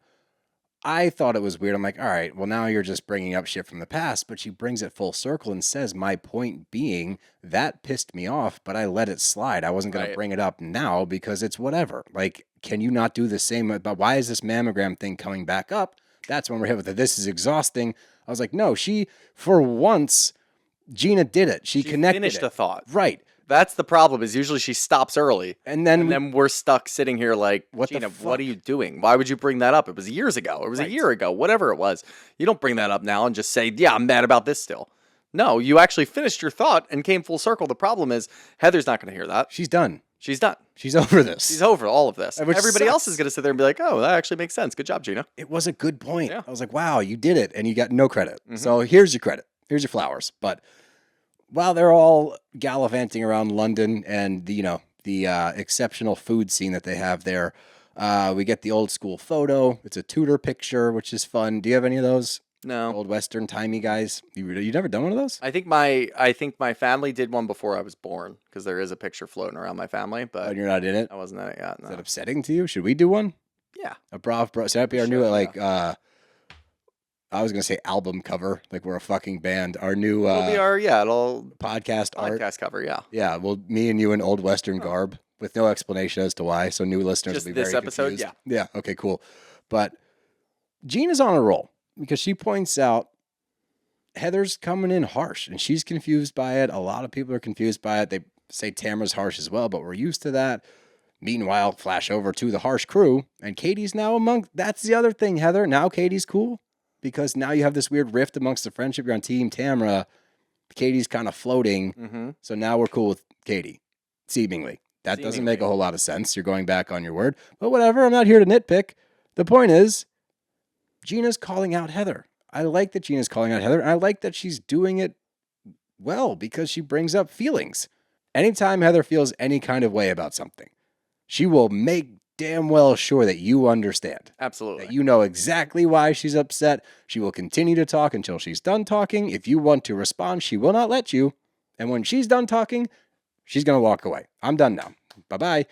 I thought it was weird. I'm like, all right, well, now you're just bringing up shit from the past, but she brings it full circle and says, my point being, that pissed me off, but I let it slide. I wasn't going to Right. bring it up now because it's whatever. Like, can you not do the same? But why is this mammogram thing coming back up? That's when we're hit with the, this is exhausting. I was like, no, for once, Gina did it. She connected finished it. the thought. Right. That's the problem is usually she stops early. And then, We're stuck sitting here like, What the Gina, fuck? what are you doing? Why would you bring that up? It was years ago. It was Right. a year ago, whatever it was. You don't bring that up now and just say, yeah, I'm mad about this still. No, you actually finished your thought and came full circle. The problem is Heather's not going to hear that. she's done. She's done. She's over this. She's over all of this. Which Everybody else sucks. is going to sit there and be like, oh, that actually makes sense. Good job, Gina. It was a good point. Yeah. I was like, wow, you did it. And you got no credit. Mhm. So here's your credit. Here's your flowers. But while they're all gallivanting around London and the exceptional food scene that they have there, we get the old school photo. It's a Tudor picture, which is fun. Do you have any of those No. old Western timey guys? You never done one of those? I think my family did one before I was born because there is a picture floating around my family, Oh, but and you're not in it? I wasn't in it yet. Is that No. upsetting to you? Should we do one? Yeah. A Brav Bro. So that'd be our We new should, I was gonna say album cover, like we're a fucking band. Our new It'll be our it'll podcast art. podcast cover. Yeah. Yeah, well, me and you in old Western garb with no explanation as to why. So new listeners Just will be this very episode? confused. Yeah. Okay, cool. But Gina's on a roll because she points out Heather's coming in harsh and she's confused by it. A lot of people are confused by it. They say Tamra's harsh as well, but we're used to that. Meanwhile, flash over to the harsh crew, and Katie's now among. That's the other thing, Heather. Now Katie's cool because now you have this weird rift amongst the friendship. You're on Team Tamra. Katie's kind of floating. So now we're cool with Katie, seemingly. That doesn't make a whole lot of sense. You're going back on your word. But whatever, I'm not here to nitpick. The point is, Gina's calling out Heather. I like that Gina's calling out Heather, and I like that she's doing it well because she brings up feelings. Anytime Heather feels any kind of way about something, she will make damn well sure that you understand. Absolutely. That you know exactly why she's upset. She will continue to talk until she's done talking. If you want to respond, she will not let you. And when she's done talking, she's going to walk away. I'm done now. Bye-bye.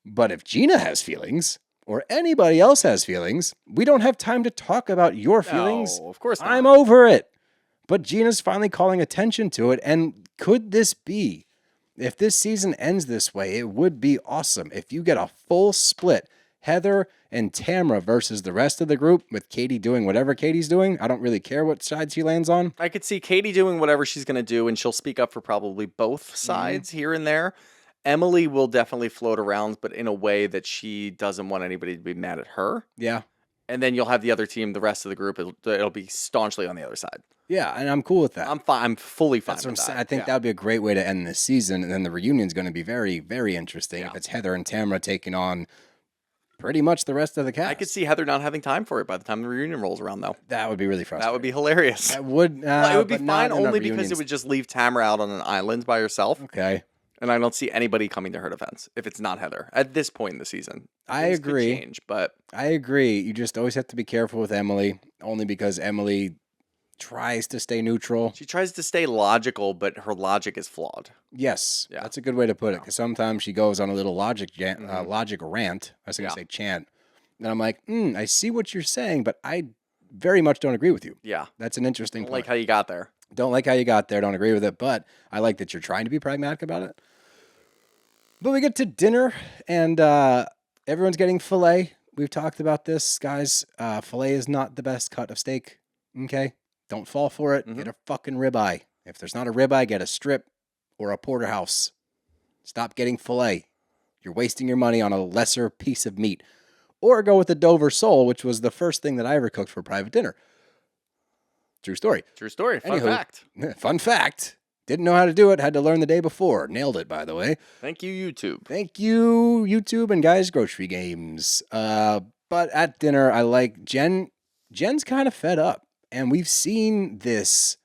But if Gina has feelings, or anybody else has feelings, we don't have time to talk about your feelings. No, of course not. I'm over it. But Gina's finally calling attention to it. And could this be, if this season ends this way, it would be awesome. If you get a full split, Heather and Tamra versus the rest of the group, with Katie doing whatever Katie's doing. I don't really care what side she lands on. I could see Katie doing whatever she's going to do, and she'll speak up for probably both sides here and there. Emily will definitely float around, but in a way that she doesn't want anybody to be mad at her. Yeah. And then you'll have the other team, the rest of the group, it'll be staunchly on the other side. Yeah, and I'm cool with that. I'm fine. I'm fully fine That's what with I'm saying. that. I think that would be a great way to end this season, and then the reunion's going to be very, very interesting if it's Heather and Tamra taking on pretty much the rest of the cast. I could see Heather not having time for it by the time the reunion rolls around, though. That would be really frustrating. That would be hilarious. That would. Well, it would be but not fine in a only because reunion. it would just leave Tamra out on an island by herself. Okay. And I don't see anybody coming to her defense if it's not Heather at this point in the season. I Things could agree. change, but I agree. You just always have to be careful with Emily, only because Emily tries to stay neutral. she tries to stay logical, but her logic is flawed. Yes, Yeah. that's a good way to put it. Because sometimes she goes on a little logic rant. I was going to say chant. And I'm like, I see what you're saying, but I very much don't agree with you. Yeah. That's an interesting Don't point. like how you got there. Don't like how you got there. Don't agree with it. But I like that you're trying to be pragmatic about it. But we get to dinner, and everyone's getting filet. We've talked about this, guys. Filet is not the best cut of steak. Okay? Don't fall for it. Get a fucking ribeye. If there's not a ribeye, get a strip or a porterhouse. Stop getting filet. You're wasting your money on a lesser piece of meat. Or go with the Dover sole, which was the first thing that I ever cooked for private dinner. True story. True story. Fun Anywho, fact. Fun fact. Didn't know how to do it. Had to learn the day before. Nailed it, by the way. Thank you, YouTube. Thank you, YouTube and Guys Grocery Games. But at dinner, I like Jenn. Jen's kind of fed up. And we've seen this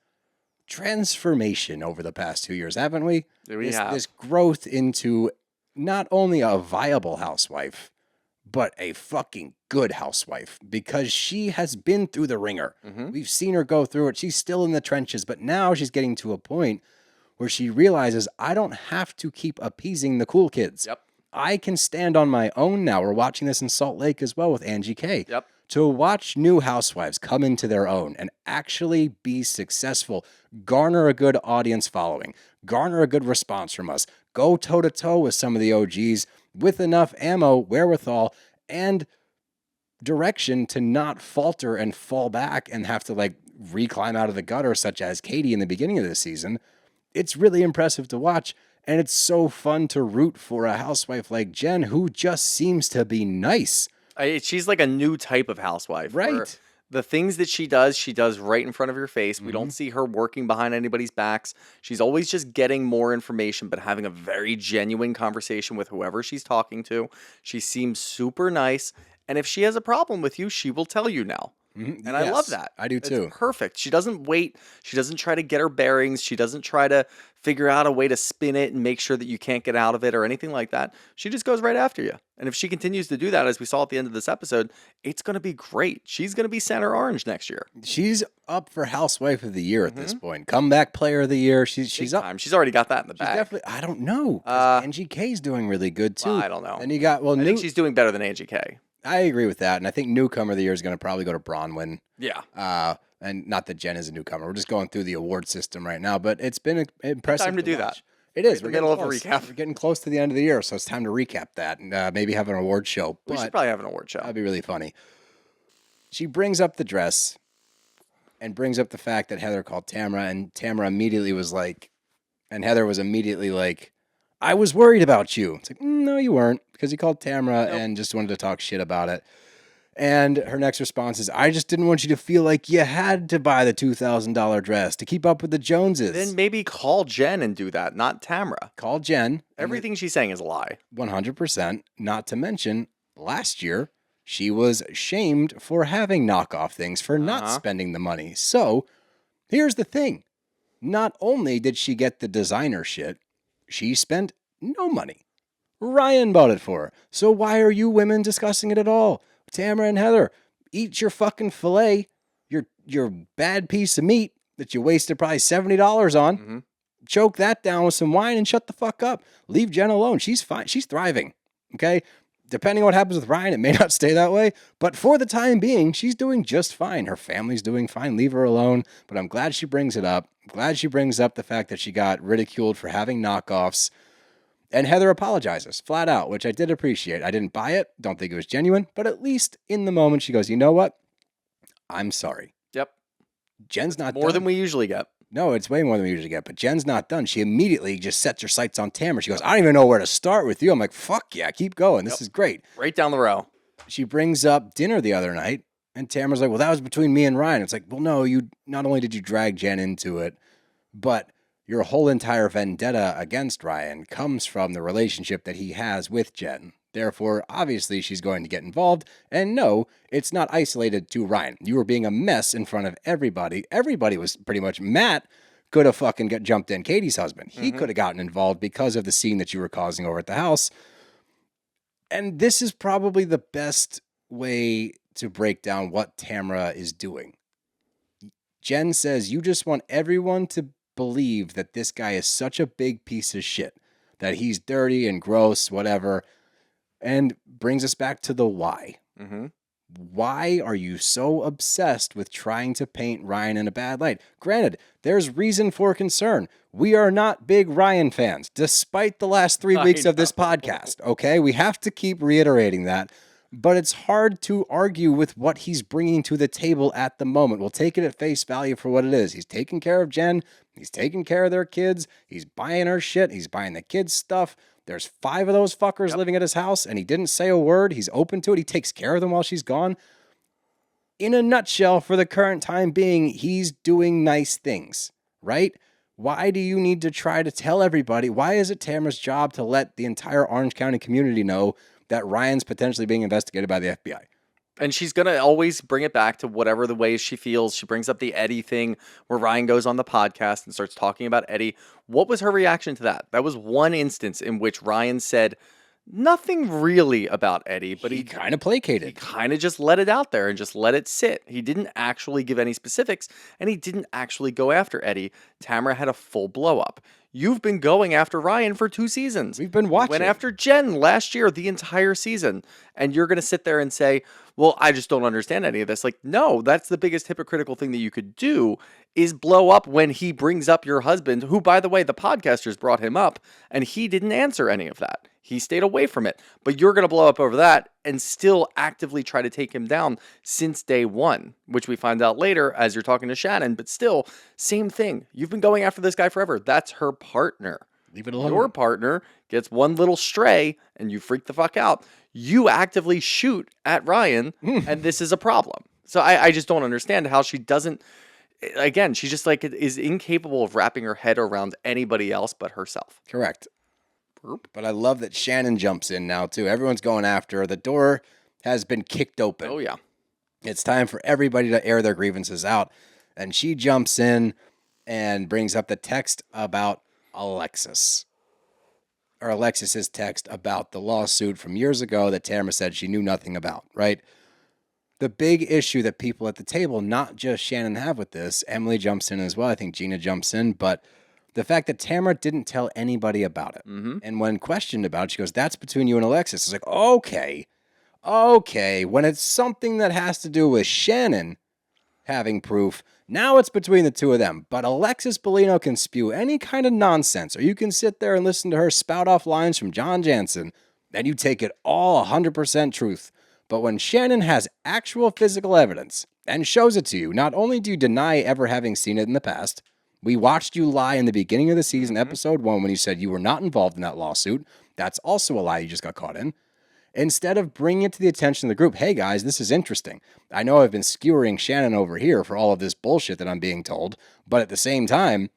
transformation over the past 2 years, haven't we? We have. This growth into not only a viable housewife, but a fucking good housewife, because she has been through the ringer. We've seen her go through it. She's still in the trenches, but now she's getting to a point where she realizes, I don't have to keep appeasing the cool kids. Yep. I can stand on my own now. We're watching this in Salt Lake as well with Angie K. Yep. To watch new housewives come into their own and actually be successful, garner a good audience following, garner a good response from us, go toe-to-toe with some of the OGs with enough ammo, wherewithal, and direction to not falter and fall back and have to like reclimb out of the gutter, such as Katie in the beginning of this season. It's really impressive to watch, and it's so fun to root for a housewife like Jenn, who just seems to be nice. She's like a new type of housewife. Right. Where the things that she does right in front of your face. We don't see her working behind anybody's backs. She's always just getting more information, but having a very genuine conversation with whoever she's talking to. She seems super nice. And if she has a problem with you, she will tell you now. And I love that. I do too. It's perfect. She doesn't wait. She doesn't try to get her bearings. She doesn't try to figure out a way to spin it and make sure that you can't get out of it or anything like that. She just goes right after you. And if she continues to do that, as we saw at the end of this episode, it's going to be great. She's going to be center orange next year. She's up for Housewife of the Year at this point. Comeback Player of the Year. She's up. Time. She's already got that in the She's bag. definitely. I don't know. 'Cause Angie K's doing really good too. Well, I don't know. And you got I think she's doing better than Angie K. I agree with that, and I think Newcomer of the Year is going to probably go to Bronwyn. Yeah. And not that Jenn is a newcomer. We're just going through the award system right now, but it's been impressive. Time to do watch. that. It is. We're in the middle of a recap. We're getting close to the end of the year, so it's time to recap that and maybe have an award show. We But should probably have an award show. that'd be really funny. She brings up the dress and brings up the fact that Heather called Tamra, and Tamra immediately was like, and Heather was immediately like, I was worried about you. It's like, no, you weren't, because he called Tamra and just wanted to talk shit about it. And her next response is, I just didn't want you to feel like you had to buy the $2,000 dress to keep up with the Joneses. Then maybe call Jenn and do that, not Tamra. Call Jenn. Everything she's saying is a lie. 100%. Not to mention, last year, she was shamed for having knockoff things, for not spending the money. So, here's the thing. Not only did she get the designer shit, she spent no money. Ryan bought it for her. So why are you women discussing it at all? Tamra and Heather, eat your fucking filet, your bad piece of meat that you wasted probably $70 on. Choke that down with some wine and shut the fuck up. Leave Jenn alone. She's fine. She's thriving. Okay? Depending on what happens with Ryan, it may not stay that way. But for the time being, she's doing just fine. Her family's doing fine. Leave her alone. But I'm glad she brings it up. I'm glad she brings up the fact that she got ridiculed for having knockoffs. And Heather apologizes flat out, which I did appreciate. I didn't buy it. Don't think it was genuine. But at least in the moment, she goes, you know what? I'm sorry. Yep. Jen's not More done. than we usually get. No, it's way more than we usually get. But Jen's not done. She immediately just sets her sights on Tamra. She goes, I don't even know where to start with you. I'm like, fuck yeah, keep going. This is great. Right down the row. She brings up dinner the other night, and Tamra's like, well, that was between me and Ryan. It's like, well, no, you not only did you drag Jenn into it, but your whole entire vendetta against Ryan comes from the relationship that he has with Jenn. Therefore, obviously, she's going to get involved. And no, it's not isolated to Ryan. You were being a mess in front of everybody. Everybody was pretty much, Matt could have fucking jumped in, Katie's husband. He could have gotten involved because of the scene that you were causing over at the house. And this is probably the best way to break down what Tamra is doing. Jenn says, you just want everyone to believe that this guy is such a big piece of shit, that he's dirty and gross, whatever, and brings us back to the why. Why are you so obsessed with trying to paint Ryan in a bad light? Granted, there's reason for concern. We are not big Ryan fans, despite the last 3 weeks of this podcast, okay? We have to keep reiterating that. But it's hard to argue with what he's bringing to the table at the moment. We'll take it at face value for what it is. He's taking care of Jenn. He's taking care of their kids. He's buying her shit. He's buying the kids' stuff. There's 5 of those fuckers living at his house, and he didn't say a word. He's open to it. He takes care of them while she's gone. In a nutshell, for the current time being, he's doing nice things, right? Why do you need to try to tell everybody? Why is it Tamra's job to let the entire Orange County community know that Ryan's potentially being investigated by the FBI? And she's going to always bring it back to whatever the ways she feels. She brings up the Eddie thing where Ryan goes on the podcast and starts talking about Eddie. What was her reaction to that? That was one instance in which Ryan said nothing really about Eddie, but he kind of placated. He kind of just let it out there and just let it sit. He didn't actually give any specifics, and he didn't actually go after Eddie. Tamra had a full blow up. You've been going after Ryan for 2 seasons. We've been watching. Went after Jenn last year, the entire season. And you're going to sit there and say, well, I just don't understand any of this. Like, no, that's the biggest hypocritical thing that you could do is blow up when he brings up your husband, who, by the way, the podcasters brought him up, and he didn't answer any of that. He stayed away from it. But you're going to blow up over that and still actively try to take him down since day one, which we find out later as you're talking to Shannon. But still, same thing. You've been going after this guy forever. That's her partner. Leave it alone. Your partner gets one little stray and you freak the fuck out. You actively shoot at Ryan, and this is a problem. So I just don't understand how she doesn't. Again, she just like is incapable of wrapping her head around anybody else but herself. Correct. But I love that Shannon jumps in now, too. Everyone's going after her. The door has been kicked open. Oh, yeah. It's time for everybody to air their grievances out. And she jumps in and brings up the text about Alexis. Or Alexis's text about the lawsuit from years ago that Tamra said she knew nothing about, right? The big issue that people at the table, not just Shannon, have with this, Emily jumps in as well. I think Gina jumps in, but the fact that Tamra didn't tell anybody about it. And when questioned about it, she goes, that's between you and Alexis. It's like, okay. When it's something that has to do with Shannon having proof, now it's between the two of them. But Alexis Bellino can spew any kind of nonsense, or you can sit there and listen to her spout off lines from John Jansen, and you take it all 100% truth. But when Shannon has actual physical evidence and shows it to you, not only do you deny ever having seen it in the past, We watched you lie in the beginning of the season, episode 1, when you said you were not involved in that lawsuit. That's also a lie you just got caught in. Instead of bringing it to the attention of the group, hey guys, this is interesting. I know I've been skewering Shannon over here for all of this bullshit that I'm being told, but at the same time,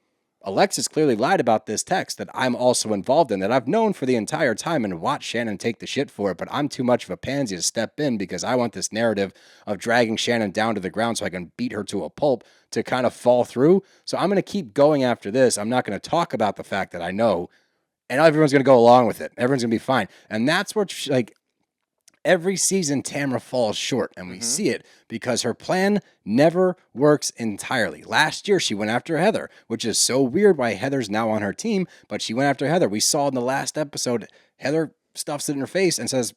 Alexis clearly lied about this text that I'm also involved in, that I've known for the entire time and watched Shannon take the shit for it, but I'm too much of a pansy to step in because I want this narrative of dragging Shannon down to the ground so I can beat her to a pulp to kind of fall through. So I'm going to keep going after this. I'm not going to talk about the fact that I know, and everyone's going to go along with it. Everyone's going to be fine. And that's what, every season, Tamra falls short, and we see it because her plan never works entirely. Last year, she went after Heather, which is so weird why Heather's now on her team, but she went after Heather. We saw in the last episode, Heather stuffs it in her face and says,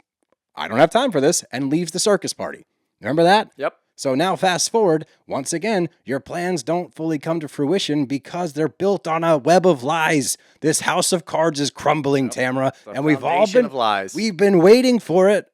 I don't have time for this, and leaves the circus party. Remember that? Yep. So now fast forward, once again, your plans don't fully come to fruition because they're built on a web of lies. This house of cards is crumbling, Tamra, and we've been waiting for it.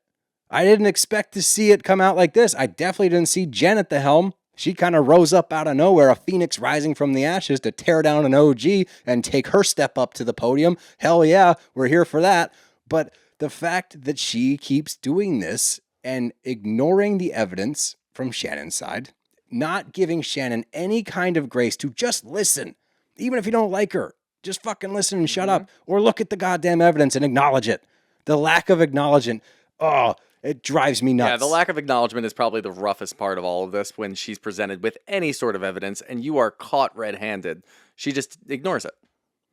I didn't expect to see it come out like this. I definitely didn't see Jenn at the helm. She kind of rose up out of nowhere, a phoenix rising from the ashes to tear down an OG and take her step up to the podium. Hell yeah, we're here for that. But the fact that she keeps doing this and ignoring the evidence from Shannon's side, not giving Shannon any kind of grace to just listen, even if you don't like her, just fucking listen and shut up, or look at the goddamn evidence and acknowledge it. The lack of acknowledgement, it drives me nuts. Yeah, the lack of acknowledgement is probably the roughest part of all of this when she's presented with any sort of evidence and you are caught red-handed. She just ignores it.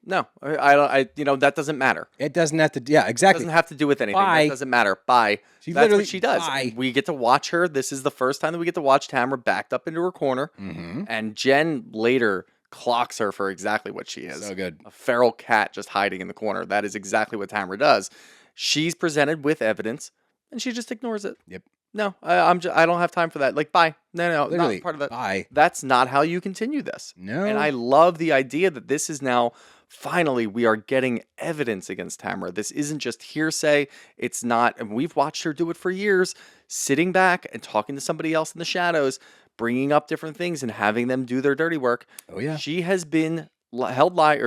No, that doesn't matter. It doesn't have to, yeah, exactly. It doesn't have to do with anything. Bye. That doesn't matter. Bye. That's what she does. Bye. We get to watch her. This is the first time that we get to watch Tamra backed up into her corner. And Jenn later clocks her for exactly what she is. So good. A feral cat just hiding in the corner. That is exactly what Tamra does. She's presented with evidence. And she just ignores it. Yep. No, I don't have time for that. Like, bye. No, Literally, not part of that. bye. That's not how you continue this. No. And I love the idea that this is now, finally, we are getting evidence against Tamra. This isn't just hearsay. It's not, and we've watched her do it for years, sitting back and talking to somebody else in the shadows, bringing up different things and having them do their dirty work. Oh, yeah. She has been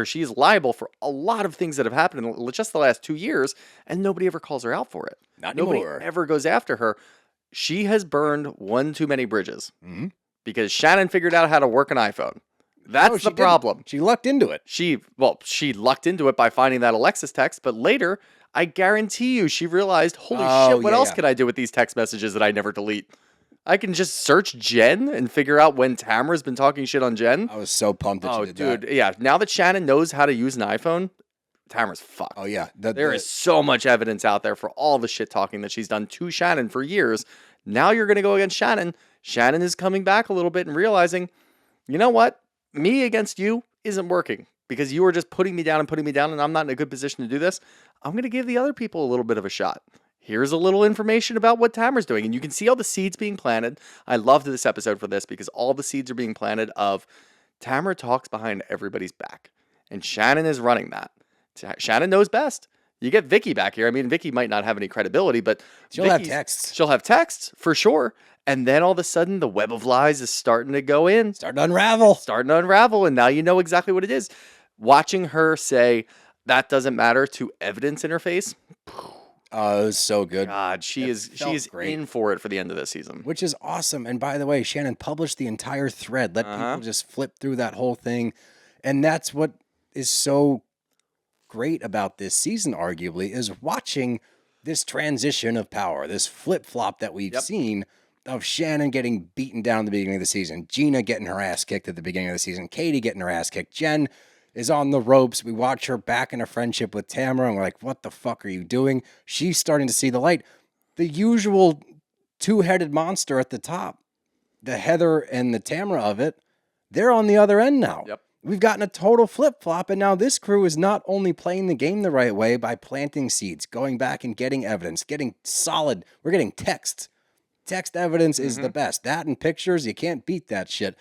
she is liable for a lot of things that have happened in just the last 2 years, and nobody ever calls her out for it. Nobody ever goes after her. She has burned one too many bridges because Shannon figured out how to work an iPhone. That's the problem. She lucked into it. She lucked into it by finding that Alexis text, but later, I guarantee you, she realized, holy shit, what else can I do with these text messages that I never delete? I can just search Jenn and figure out when Tamra's been talking shit on Jenn. I was so pumped that she did that. Oh, dude, yeah. Now that Shannon knows how to use an iPhone, Tamra's fucked. Oh, yeah. There is so much evidence out there for all the shit talking that she's done to Shannon for years. Now you're going to go against Shannon. Shannon is coming back a little bit and realizing, you know what? Me against you isn't working because you are just putting me down, and I'm not in a good position to do this. I'm going to give the other people a little bit of a shot. Here's a little information about what Tamra's doing. And you can see all the seeds being planted. I loved this episode for this because all the seeds are being planted of Tamra talks behind everybody's back. And Shannon is running that. Shannon knows best. You get Vicky back here. I mean, Vicky might not have any credibility, but she'll have texts. She'll have texts for sure. And then all of a sudden, the web of lies is starting to go in. Starting to unravel. And now you know exactly what it is. Watching her say, that doesn't matter to evidence in her face. Oh, it was so good. God, she is in for it for the end of this season. Which is awesome. And by the way, Shannon published the entire thread. Let people just flip through that whole thing. And that's what is so great about this season, arguably, is watching this transition of power, this flip-flop that we've seen of Shannon getting beaten down at the beginning of the season, Gina getting her ass kicked at the beginning of the season, Katie getting her ass kicked, Jenn is on the ropes. We watch her back in a friendship with Tamra, and we're like, what the fuck are you doing? She's starting to see the light. The usual two-headed monster at the top, the Heather and the Tamra of it, they're on the other end now. Yep. We've gotten a total flip-flop, and now this crew is not only playing the game the right way by planting seeds, going back and getting evidence, getting solid. We're getting text. Text evidence is the best. That and pictures, you can't beat that shit.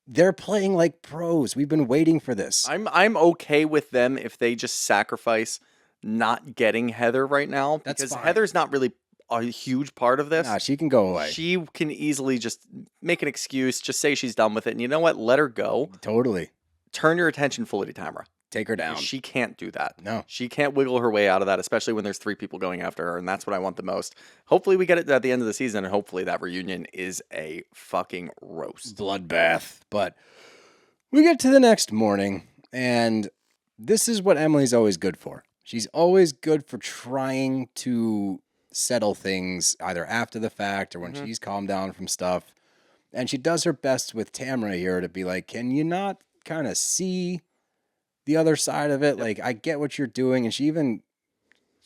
They're playing like pros. We've been waiting for this. I'm okay with them if they just sacrifice not getting Heather right now. That's because fine. Heather's not really a huge part of this. Nah, she can go away. She can easily just make an excuse, just say she's done with it. And you know what? Let her go. Totally. turn your attention fully to Tamra. Take her down. She can't do that. No. She can't wiggle her way out of that, especially when there's 3 people going after her, and that's what I want the most. Hopefully we get it at the end of the season, and hopefully that reunion is a fucking roast. Bloodbath. But we get to the next morning, and this is what Emily's always good for. She's always good for trying to settle things either after the fact or when she's calmed down from stuff. And she does her best with Tamra here to be like, can you not kind of see the other side of it? Yep. Like, I get what you're doing. And she even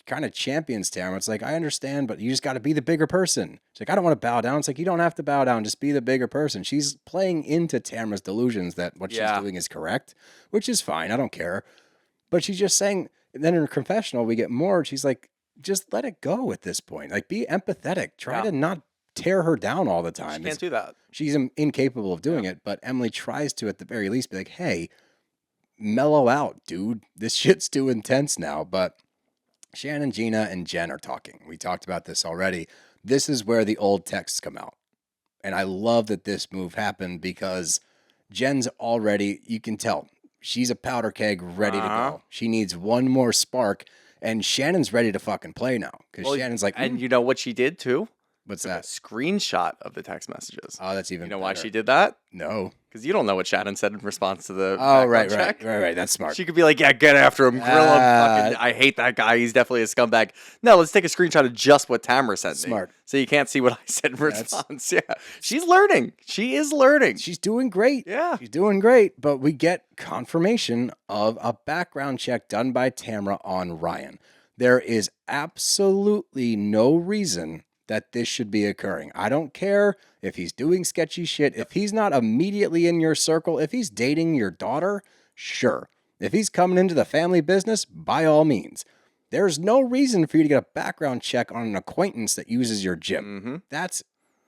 kind of champions Tamra. It's like, I understand, but you just got to be the bigger person. She's like, I don't want to bow down. It's like, you don't have to bow down. Just be the bigger person. She's playing into Tamra's delusions that what she's doing is correct, which is fine. I don't care. But she's just saying, then in her confessional, we get more. She's like, just let it go at this point. Like, be empathetic. Try to not tear her down all the time. She can't do that. She's incapable of doing it, but Emily tries to, at the very least, be like, hey, mellow out, dude. This shit's too intense now. But Shannon, Gina, and Jenn are talking. We talked about this already. This is where the old texts come out. And I love that this move happened because Jen's already, you can tell, she's a powder keg ready to go. She needs one more spark, and Shannon's ready to fucking play now. Because Shannon's like, and you know what she did too? What's Took that? A screenshot of the text messages. Oh, that's even You know better. why she did that? No. Because you don't know what Shannon said in response to the Oh, background check. right. That's smart. She could be like, yeah, get after him, grill him. Fucking, I hate that guy. He's definitely a scumbag. No, let's take a screenshot of just what Tamra sent me. Smart. So you can't see what I said in response. Yeah. She's learning. She is learning. She's doing great. Yeah. She's doing great. But we get confirmation of a background check done by Tamra on Ryan. There is absolutely no reason that this should be occurring. I don't care if he's doing sketchy shit. If he's not immediately in your circle, if he's dating your daughter, sure. If he's coming into the family business, by all means. There's no reason for you to get a background check on an acquaintance that uses your gym. That's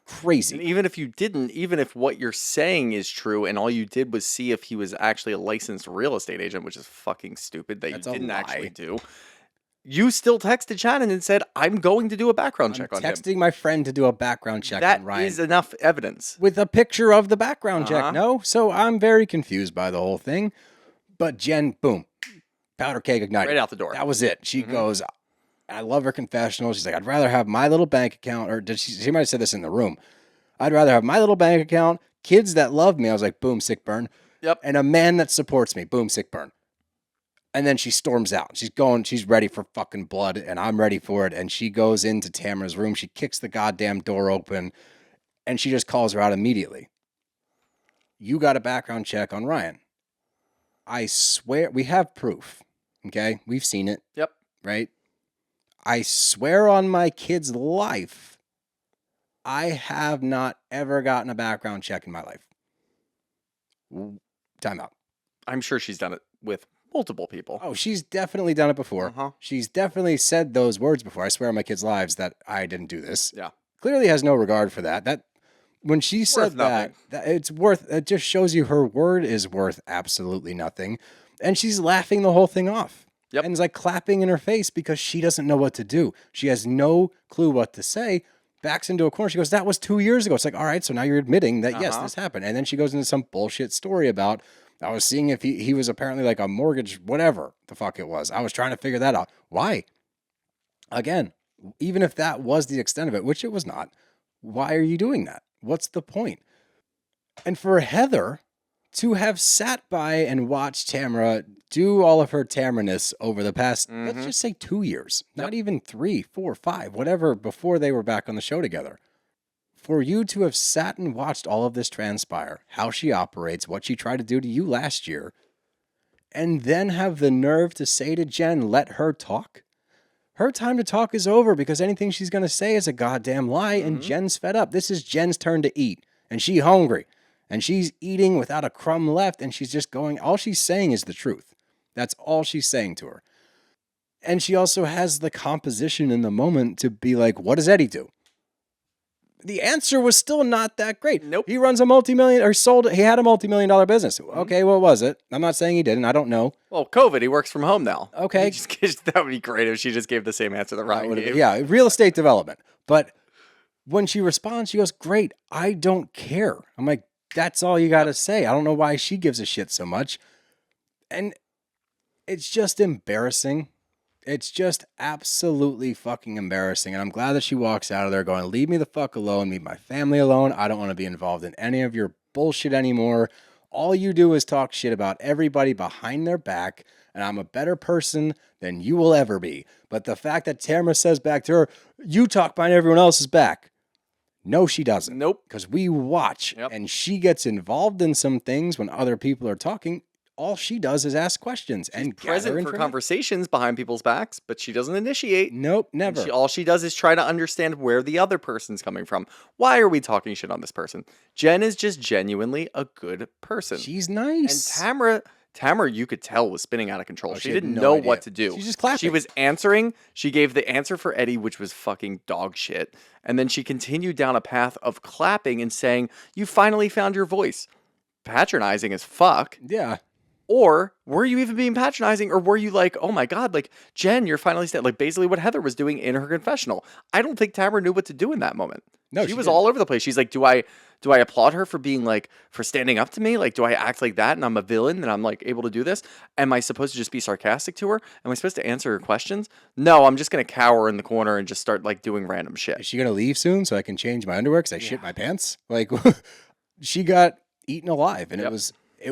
crazy. And even if you didn't, even if what you're saying is true and all you did was see if he was actually a licensed real estate agent, which is fucking stupid that That's you a didn't lie. actually do, you still texted Shannon and said, I'm going to do a background check on him. Texting my friend to do a background check on Ryan. That is enough evidence. With a picture of the background check, no? So I'm very confused by the whole thing. But Jenn, boom, powder keg ignited. Right out the door. That was it. She goes, I love her confessional. She's like, I'd rather have my little bank account, or she might have said this in the room. I'd rather have my little bank account, kids that love me. I was like, boom, sick burn. Yep. And a man that supports me, boom, sick burn. And then she storms out. She's ready for fucking blood, and I'm ready for it. And she goes into Tamra's room. She kicks the goddamn door open, and she just calls her out immediately. You got a background check on Ryan. I swear, we have proof, okay? We've seen it. Yep. Right? I swear on my kid's life, I have not ever gotten a background check in my life. Time out. I'm sure she's done it with multiple people. Oh, she's definitely done it before. She's definitely said those words before. I swear on my kids' lives that I didn't do this. Yeah. Clearly has no regard for that. That when she said that it just shows you her word is worth absolutely nothing. And she's laughing the whole thing off. Yep. And is like clapping in her face because she doesn't know what to do. She has no clue what to say. Backs into a corner. She goes, that was 2 years ago. It's like, all right, so now you're admitting that, yes, this happened. And then she goes into some bullshit story about, I was seeing if he was apparently like a mortgage, whatever the fuck it was. I was trying to figure that out. Why? Again, even if that was the extent of it, which it was not, why are you doing that? What's the point? And for Heather to have sat by and watched Tamra do all of her Tamra-ness over the past, let's just say 2 years, not even 3, 4, 5, whatever, before they were back on the show together. For you to have sat and watched all of this transpire, how she operates, what she tried to do to you last year, and then have the nerve to say to Jenn, let her talk. Her time to talk is over because anything she's going to say is a goddamn lie, and Jenn's fed up. This is Jenn's turn to eat, and she's hungry, and she's eating without a crumb left, and she's just going, all she's saying is the truth. That's all she's saying to her. And she also has the composition in the moment to be like, what does Eddie do? The answer was still not that great. Nope. He runs he had a multi-million-dollar business. Okay, what was it? I'm not saying he didn't. I don't know. Well, COVID, he works from home now. Okay. That would be great if she just gave the same answer that Ryan gave. Yeah, real estate development. But when she responds, she goes, great, I don't care. I'm like, that's all you got to say. I don't know why she gives a shit so much. And it's just embarrassing. It's just absolutely fucking embarrassing. And I'm glad that she walks out of there going, leave me the fuck alone, leave my family alone. I don't want to be involved in any of your bullshit anymore. All you do is talk shit about everybody behind their back, and I'm a better person than you will ever be. But the fact that Tamra says back to her, you talk behind everyone else's back. No, she doesn't. Nope. Because we watch, and she gets involved in some things when other people are talking. All she does is ask questions and present for conversations behind people's backs, but she doesn't initiate. Nope, never. All she does is try to understand where the other person's coming from. Why are we talking shit on this person? Jenn is just genuinely a good person. She's nice. And Tamra, you could tell, was spinning out of control. She didn't no know idea. what to do. She's just clapping. She was answering. She gave the answer for Eddie, which was fucking dog shit. And then she continued down a path of clapping and saying, you finally found your voice. Patronizing as fuck. Yeah. Or were you even being patronizing? Or were you like, oh my God, like, Jenn, you're finally like basically what Heather was doing in her confessional. I don't think Tamra knew what to do in that moment. No, she was all over the place. She's like, do I applaud her for being like, for standing up to me? Like, do I act like that and I'm a villain and I'm like able to do this? Am I supposed to just be sarcastic to her? Am I supposed to answer her questions? No, I'm just going to cower in the corner and just start like doing random shit. Is she going to leave soon so I can change my underwear because I shit my pants? Like, she got eaten alive, and it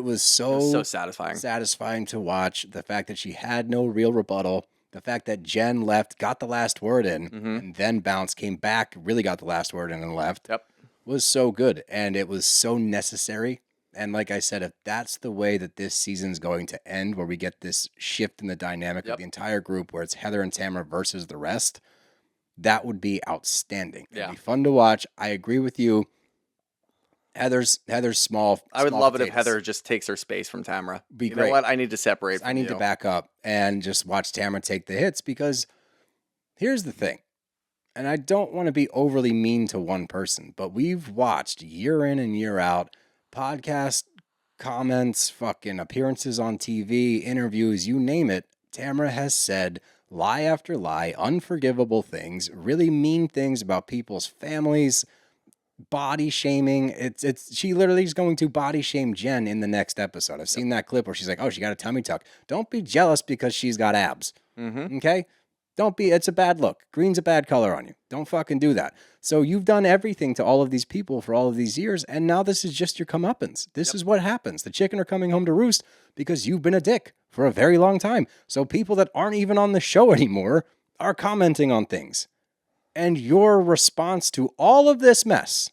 was so satisfying to watch. The fact that she had no real rebuttal, the fact that Jenn left, got the last word in, and then bounced, came back, really got the last word in and left, was so good. And it was so necessary. And like I said, if that's the way that this season's going to end, where we get this shift in the dynamic of the entire group, where it's Heather and Tamra versus the rest, that would be outstanding. It'd be fun to watch. I agree with you. Heather's small. I would love it if Heather just takes her space from Tamra. Be you great. know what? I need to separate from I need to back up and just watch Tamra take the hits, because here's the thing. And I don't want to be overly mean to one person, but we've watched year in and year out podcast comments, fucking appearances on TV, interviews, you name it. Tamra has said lie after lie, unforgivable things, really mean things about people's families, body shaming. It's she literally is going to body shame Jenn in the next episode. I've seen that clip where she's like, oh, she got a tummy tuck. Don't be jealous because she's got abs. Okay? Don't be, it's a bad look. Green's a bad color on you. Don't fucking do that. So you've done everything to all of these people for all of these years, and now this is just your comeuppance. This is what happens. The chicken are coming home to roost because you've been a dick for a very long time. So people that aren't even on the show anymore are commenting on things. And your response to all of this mess,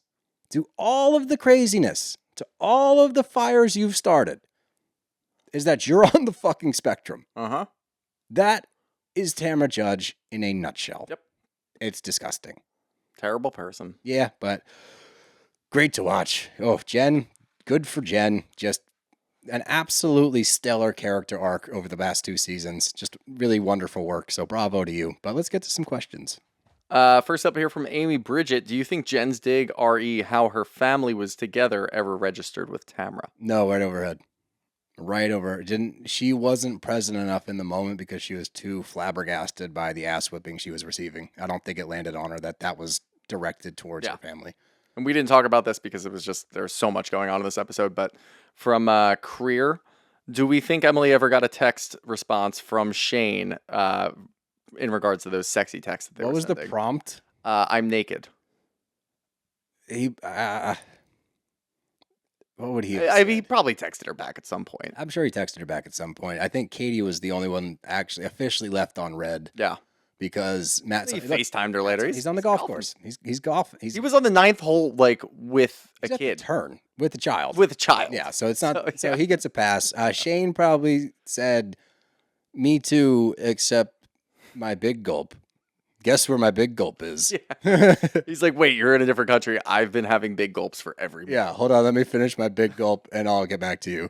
to all of the craziness, to all of the fires you've started, is that you're on the fucking spectrum. That is Tamra Judge in a nutshell. Yep. It's disgusting. Terrible person. Yeah, but great to watch. Oh, Jenn, good for Jenn. Just an absolutely stellar character arc over the past 2 seasons. Just really wonderful work. So bravo to you. But let's get to some questions. First up here from Amy Bridget. Do you think Jen's dig, re, how her family was together, ever registered with Tamra? No, right over her head. Right over. She wasn't present enough in the moment because she was too flabbergasted by the ass whipping she was receiving. I don't think it landed on her that was directed towards her family. And we didn't talk about this because it was just, there's so much going on in this episode, but from Career, do we think Emily ever got a text response from Shane in regards to those sexy texts that they were sending? What was the prompt? I'm naked. What would he have he probably texted her back at some point. I'm sure he texted her back at some point. I think Katie was the only one actually officially left on red. Yeah. Because Matt FaceTimed her later. He's on the golf course. He's golfing. He was on the 9th hole, like, with a kid. Turn with a child. With a child. Yeah, so it's not. So he gets a pass. Shane probably said, "Me too," except my big gulp. Guess where my big gulp is? Yeah. He's like, wait, you're in a different country. I've been having big gulps for every month. Yeah, hold on. Let me finish my big gulp, and I'll get back to you.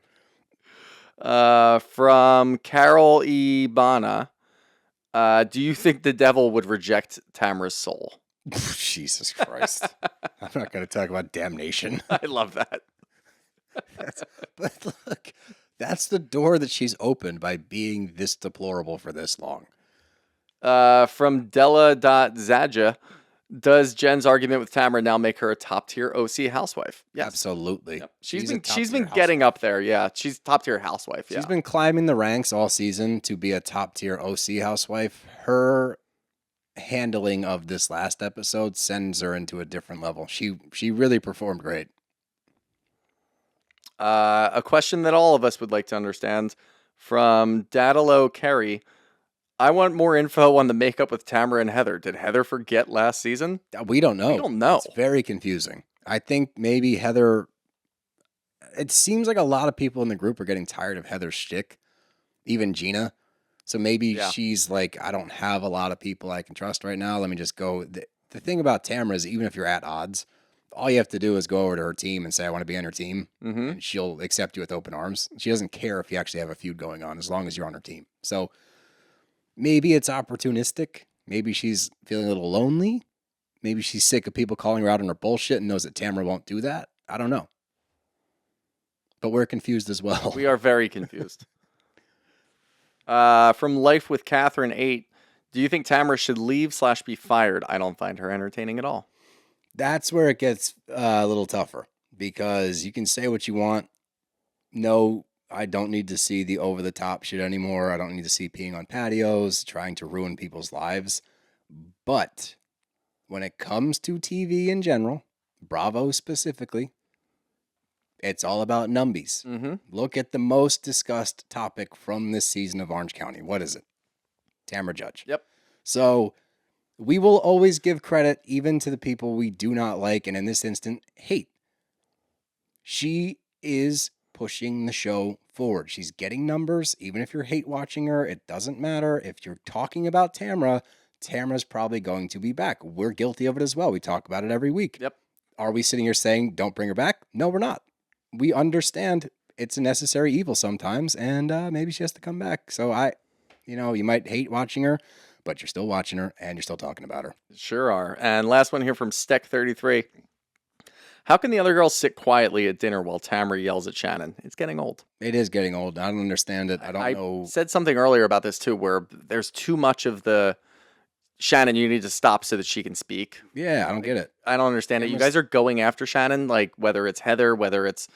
From Carol Ibana, do you think the devil would reject Tamra's soul? Jesus Christ. I'm not going to talk about damnation. I love that. But look, that's the door that she's opened by being this deplorable for this long. From Della.Zaja, Does Jen's argument with Tamra now make her a top-tier OC housewife? Yes. Absolutely. Yep. She's She's been getting up there. Yeah, she's top-tier housewife. Yeah. She's been climbing the ranks all season to be a top-tier OC housewife. Her handling of this last episode sends her into a different level. She really performed great. A question that all of us would like to understand from Dadalo Kerry. I want more info on the makeup with Tamra and Heather. Did Heather forget last season? We don't know. We don't know. It's very confusing. I think maybe Heather. It seems like a lot of people in the group are getting tired of Heather's shtick, even Gina. So maybe she's like, I don't have a lot of people I can trust right now. Let me just go. The thing about Tamra is, even if you're at odds, all you have to do is go over to her team and say, I want to be on her team. Mm-hmm. And she'll accept you with open arms. She doesn't care if you actually have a feud going on, as long as you're on her team. So maybe it's opportunistic. Maybe she's feeling a little lonely. Maybe she's sick of people calling her out on her bullshit and knows that Tamra won't do that. I don't know. But we're confused as well. We are very confused. From Life with Catherine 8, do you think Tamra should leave / be fired? I don't find her entertaining at all. That's where it gets a little tougher, because you can say what you want. No, I don't need to see the over-the-top shit anymore. I don't need to see peeing on patios, trying to ruin people's lives. But when it comes to TV in general, Bravo specifically, it's all about numbies. Mm-hmm. Look at the most discussed topic from this season of Orange County. What is it? Tamra Judge. Yep. So we will always give credit even to the people we do not like, and in this instant, hate. She is pushing the show forward. She's getting numbers. Even if you're hate watching her, it doesn't matter. If you're talking about Tamra, Tamra's probably going to be back. We're guilty of it as well. We talk about it every week. Yep. Are we sitting here saying, don't bring her back? No, we're not. We understand it's a necessary evil sometimes, and maybe she has to come back. So you might hate watching her, but you're still watching her, and you're still talking about her. Sure are. And last one here from Steck33. How can the other girls sit quietly at dinner while Tamra yells at Shannon? It's getting old. It is getting old. I don't understand it. I don't know. I said something earlier about this, too, where there's too much of the Shannon, you need to stop so that she can speak. Yeah, I don't get it. I don't understand it. You guys are going after Shannon, like whether it's Heather, whether it's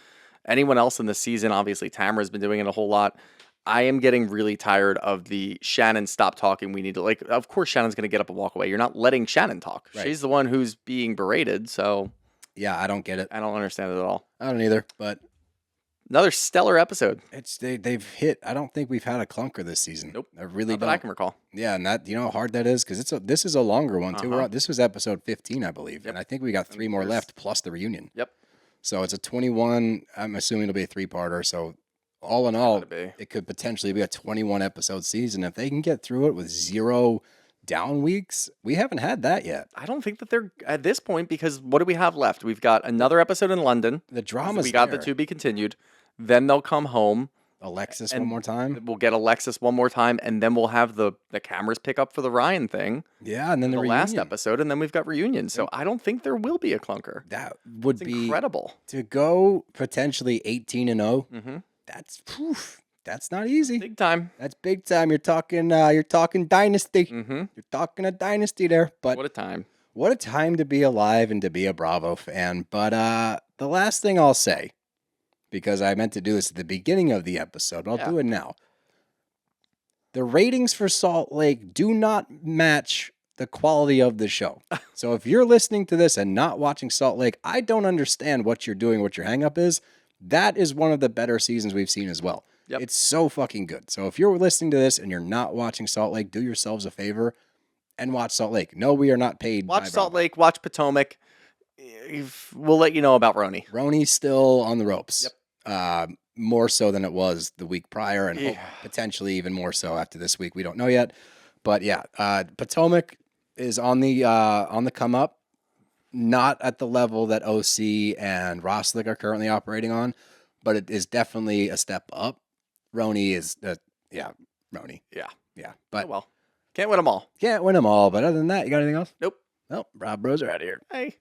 anyone else in the season. Obviously, Tamra's been doing it a whole lot. I am getting really tired of the Shannon, stop talking. We need to, of course, Shannon's going to get up and walk away. You're not letting Shannon talk. Right. She's the one who's being berated. So, yeah, I don't get it. I don't understand it at all. I don't either, but another stellar episode. They've hit. I don't think we've had a clunker this season. Nope. I really Not don't. that I can recall. Yeah, and that, you know how hard that is, because this is a longer one too. Uh-huh. This was episode 15, I believe, Yep. and I think we got 3 more left plus the reunion. Yep. So it's a 21. I'm assuming it'll be a 3-parter. So all in all, Gotta be. it could potentially be a 21 episode season if they can get through it with 0 down weeks. We haven't had that yet. I don't think that they're at this point, because what do we have left? We've got another episode in London. The drama's We got there. the to be continued. Then they'll come home. Alexis And one more time. We'll get Alexis one more time, and then we'll have the cameras pick up for the Ryan thing. Yeah, and then The the last reunion. episode, and then we've got reunion. So I don't think there will be a clunker. That would It's be incredible. to go potentially 18-0. Mm-hmm. That's not easy. Big time. That's big time. You're talking dynasty. Mm-hmm. You're talking a dynasty there. But What a time. what a time to be alive and to be a Bravo fan. But the last thing I'll say, because I meant to do this at the beginning of the episode, but I'll do it now. The ratings for Salt Lake do not match the quality of the show. So if you're listening to this and not watching Salt Lake, I don't understand what you're doing, what your hang-up is. That is one of the better seasons we've seen as well. Yep. It's so fucking good. So if you're listening to this and you're not watching Salt Lake, do yourselves a favor and watch Salt Lake. No, we are not paid. Watch by Salt Bravo. Lake. Watch Potomac. We'll let you know about Roni. Roni's still on the ropes. More so than it was the week prior, and potentially even more so after this week. We don't know yet. But yeah, Potomac is on the come up. Not at the level that OC and Roslick are currently operating on, but it is definitely a step up. Roni is, Roni. Yeah. Yeah. But Oh, well, can't win them all. can't win them all. But other than that, you got anything else? Nope. Nope. Rob Bros are out of here. Hey.